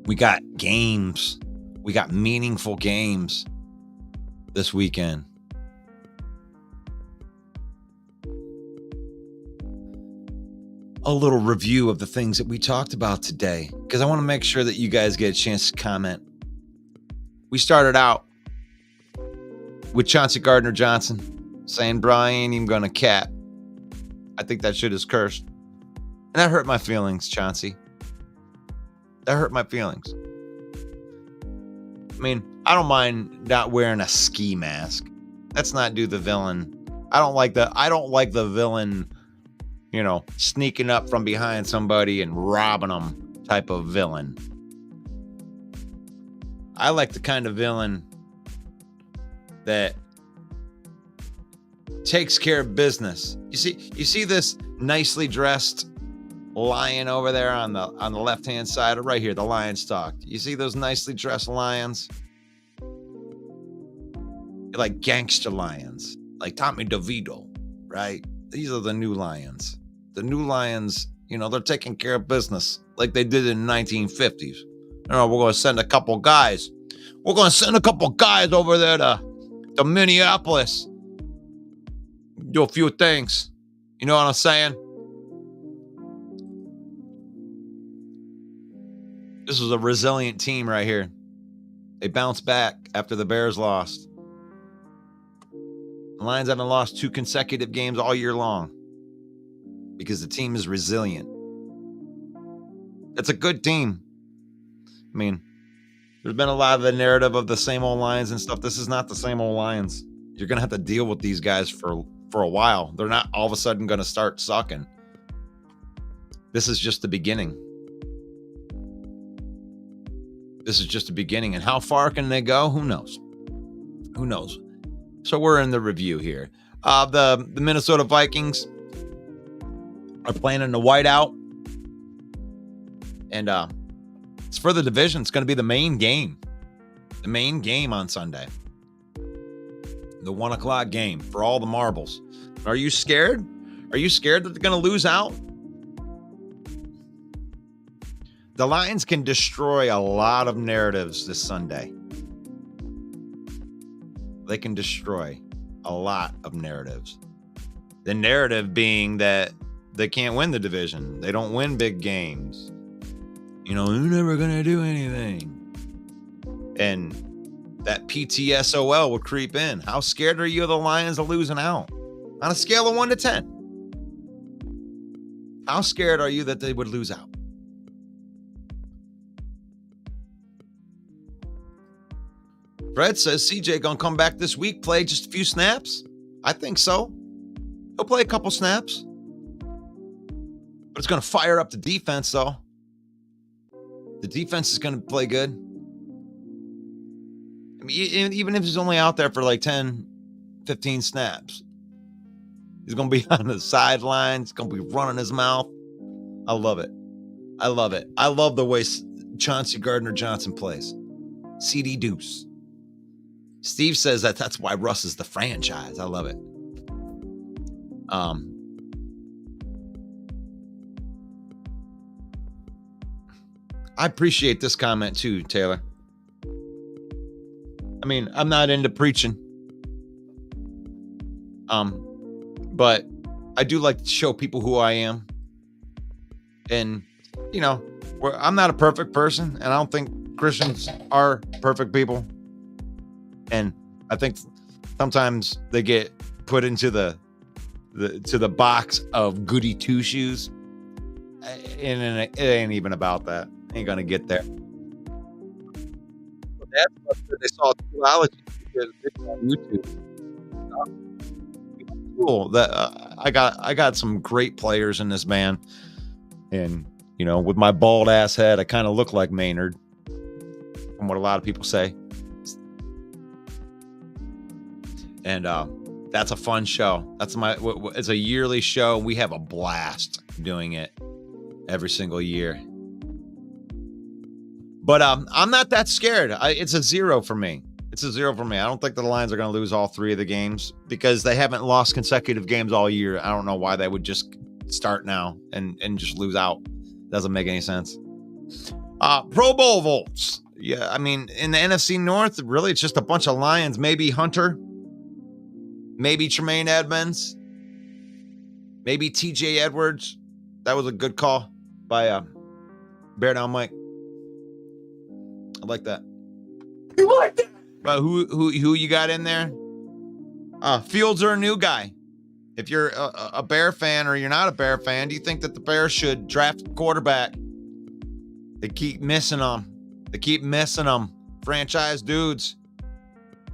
We got games. We got meaningful games this weekend. A little review of the things that we talked about today, because I want to make sure that you guys get a chance to comment. We started out with Chauncey Gardner-Johnson saying, Brian ain't even going to cap. I think that shit is cursed. And that hurt my feelings, Chauncey. That hurt my feelings. I mean, I don't mind not wearing a ski mask. Let's not do the villain. I don't like the villain, sneaking up from behind somebody and robbing them type of villain. I like the kind of villain that takes care of business. You see this nicely dressed lion over there on the left-hand side, right here, the lion stalk. You see those nicely dressed lions? They're like gangster lions, like Tommy DeVito, right? These are the new lions. The new lions, they're taking care of business like they did in the 1950s. We're going to send a couple guys. We're going to send a couple guys over there to Minneapolis. Do a few things. You know what I'm saying? This was a resilient team right here. They bounced back after the Bears lost. The Lions haven't lost 2 consecutive games all year long because the team is resilient. It's a good team. I mean, there's been a lot of the narrative of the same old Lions and stuff. This is not the same old Lions. You're going to have to deal with these guys for a while. They're not all of a sudden going to start sucking. This is just the beginning. This is just the beginning. And how far can they go? Who knows? Who knows? So we're in the review here. The Minnesota Vikings are playing in the whiteout. And it's for the division. It's going to be the main game. The main game on Sunday. The 1:00 game for all the marbles. Are you scared? Are you scared that they're going to lose out? The Lions can destroy a lot of narratives this Sunday. They can destroy a lot of narratives. The narrative being that they can't win the division. They don't win big games. They're never going to do anything. And that PTSOL will creep in. How scared are you of the Lions of losing out? On a scale of 1 to 10. How scared are you that they would lose out? Fred says CJ gonna come back this week, play just a few snaps. I think so. He'll play a couple snaps. But it's gonna fire up the defense, though. The defense is gonna play good. I mean, even if he's only out there for like 10, 15 snaps, he's gonna be on the sidelines. He's gonna be running his mouth. I love it. I love it. I love the way Chauncey Gardner-Johnson plays. CD Deuce. Steve says that's why Russ is the franchise. I love it. I appreciate this comment too, Taylor. I mean, I'm not into preaching. But I do like to show people who I am. And, I'm not a perfect person, and I don't think Christians are perfect people. And I think sometimes they get put into the box of goody two shoes, and it ain't even about that. Ain't gonna get there. That's what they saw theology on YouTube. Cool. That I got some great players in this band, and with my bald ass head, I kind of look like Maynard, from what a lot of people say. And that's a fun show. It's a yearly show. We have a blast doing it every single year. But I'm not that scared. It's a 0 for me. It's a 0 for me. I don't think the Lions are going to lose all 3 of the games because they haven't lost consecutive games all year. I don't know why they would just start now and just lose out. Doesn't make any sense. Pro Bowl votes. Yeah, I mean, in the NFC North, really, it's just a bunch of Lions. Maybe Hunter. Maybe Tremaine Edmonds. Maybe TJ Edwards. That was a good call by Bear Down Mike. I like that. You like that? But who you got in there? Fields are a new guy. If you're a Bear fan or you're not a Bear fan, do you think that the Bears should draft a quarterback? They keep missing them. Franchise dudes.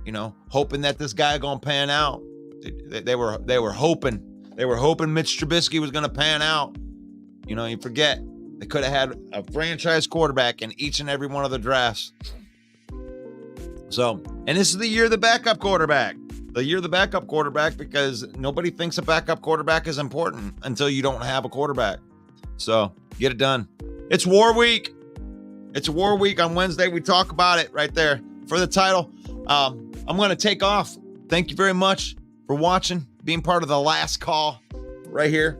You know, hoping that this guy gonna pan out. They were hoping. They were hoping Mitch Trubisky was gonna pan out. You know, you forget they could have had a franchise quarterback in each and every one of the drafts. So, and this is the year of the backup quarterback. The year of the backup quarterback, because nobody thinks a backup quarterback is important until you don't have a quarterback. So, get it done. It's War Week. It's War Week. On Wednesday, we talk about it right there for the title. I'm going to take off. Thank you very much for watching, being part of the last call right here.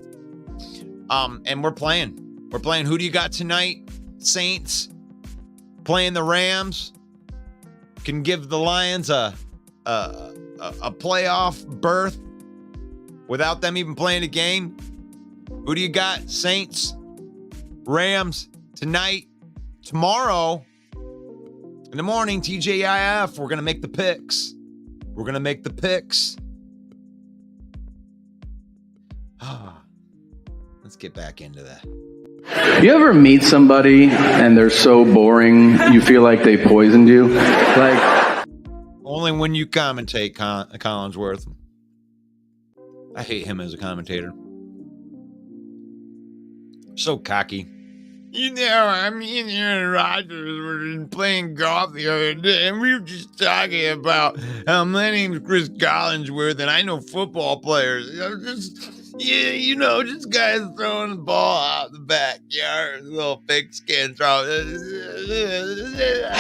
And we're playing. Who do you got tonight? Saints playing the Rams. Can give the Lions a playoff berth without them even playing a game. Who do you got? Saints, Rams tonight, tomorrow in the morning. TJIF. We're gonna make the picks. Let's get back into that. You ever meet somebody and they're so boring you feel like they poisoned you? Like, only when you commentate, Collinsworth. I hate him as a commentator. So cocky. You know, me and Aaron Rodgers were playing golf the other day, and we were just talking about how my name's Chris Collinsworth, and I know football players. Just guys throwing the ball out the backyard, little pigskin throw. If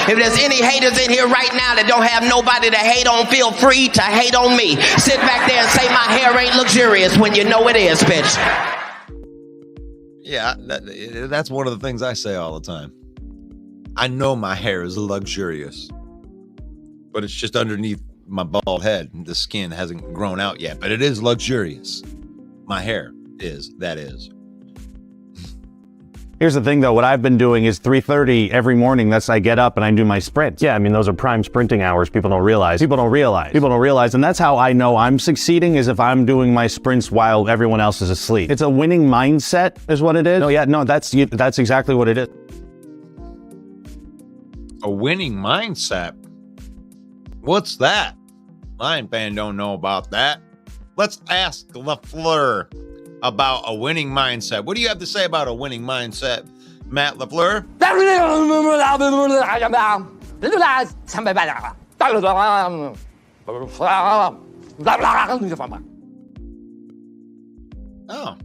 there's any haters in here right now that don't have nobody to hate on, feel free to hate on me. Sit back there and say my hair ain't luxurious when you know it is, bitch. Yeah, that's one of the things I say all the time. I know my hair is luxurious, but it's just underneath my bald head. The skin hasn't grown out yet, but it is luxurious. My hair is. Here's the thing, though. What I've been doing is 3:30 every morning. I get up and I do my sprints. Yeah, I mean, those are prime sprinting hours. People don't realize. And that's how I know I'm succeeding, is if I'm doing my sprints while everyone else is asleep. It's a winning mindset is what it is. That's exactly what it is. A winning mindset? What's that? Lion fan don't know about that. Let's ask LaFleur about a winning mindset. What do you have to say about a winning mindset, Matt LaFleur? Oh.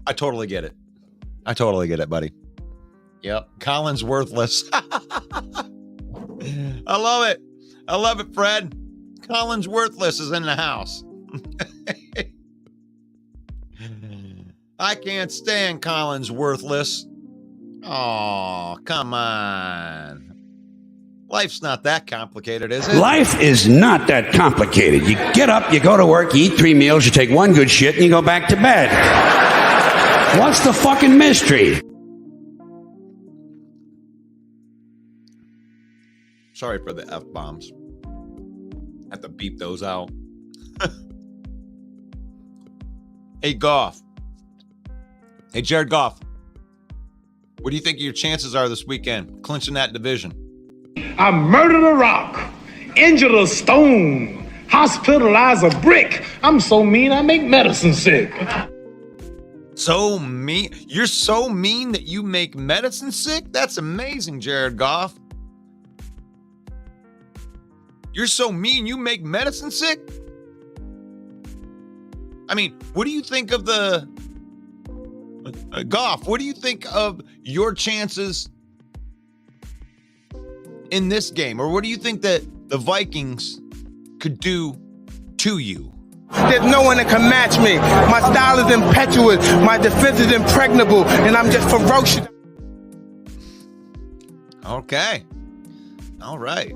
I totally get it. Buddy. Yep. Colin's worthless. I love it, Fred. Colin's worthless is in the house. I can't stand Colin's worthless. Oh, come on. Life's not that complicated, is it? Life is not that complicated. You get up, you go to work, you eat 3 meals, you take 1 good shit, and you go back to bed. What's the fucking mystery? Sorry for the F-bombs. Have to beep those out. Hey, Goff. Hey, Jared Goff. What do you think your chances are this weekend, clinching that division? I murdered a rock, injured a stone, hospitalized a brick. I'm so mean I make medicine sick. So mean? You're so mean that you make medicine sick? That's amazing, Jared Goff. You're so mean you make medicine sick? I mean, what do you think of the... Goff, what do you think of your chances in this game? Or what do you think that the Vikings could do to you? There's no one that can match me. My style is impetuous. My defense is impregnable. And I'm just ferocious. Okay. All right.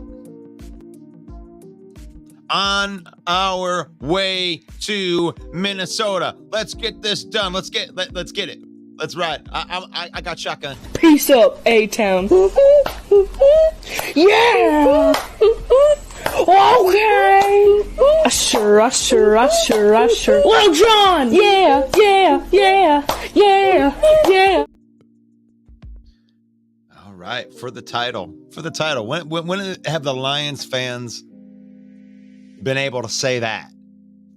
On our way to Minnesota. Let's get this done. Let's get it. Let's ride. I got shotgun. Peace up, A-Town. Yeah. Okay. Usher. Lil Jon. Yeah. All right, for the title. When have the Lions fans been able to say that?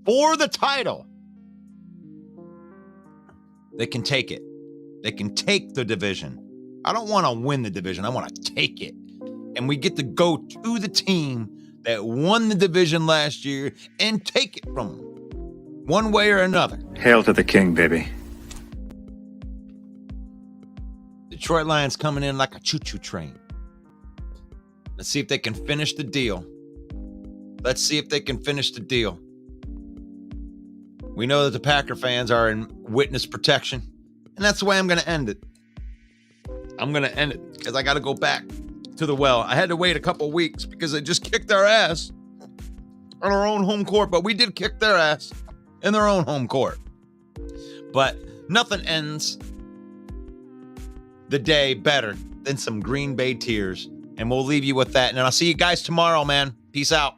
For the title. They can take it. They can take the division. I don't want to win the division. I want to take it. And we get to go to the team that won the division last year and take it from them one way or another. Hail to the king, baby. Detroit Lions coming in like a choo-choo train. Let's see if they can finish the deal. We know that the Packer fans are in witness protection, and that's the way I'm going to end it. Because I got to go back to the well. I had to wait a couple weeks because they just kicked our ass on our own home court, but we did kick their ass in their own home court. But nothing ends the day better than some Green Bay tears, and we'll leave you with that. And I'll see you guys tomorrow, man. Peace out.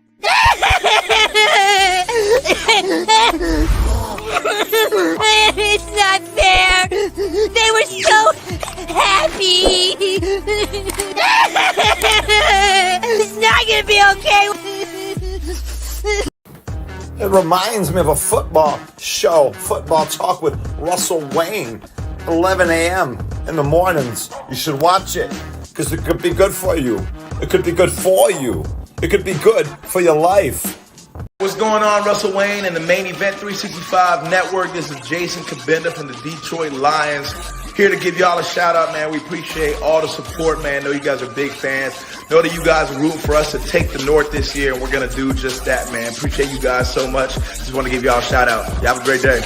It's not fair. They were so happy. It's not gonna be okay. It reminds me of a football show, Football Talk with Russell Wayne, 11 a.m. in the mornings. You should watch it because it could be good for you. It could be good for you. It could be good for your life. What's going on, Russell Wayne and the Main Event 365 Network? This is Jason Kabinda from the Detroit Lions. Here to give y'all a shout out, man. We appreciate all the support, man. Know you guys are big fans. Know that you guys are rooting for us to take the North this year, and we're going to do just that, man. Appreciate you guys so much. Just want to give y'all a shout out. You have a great day.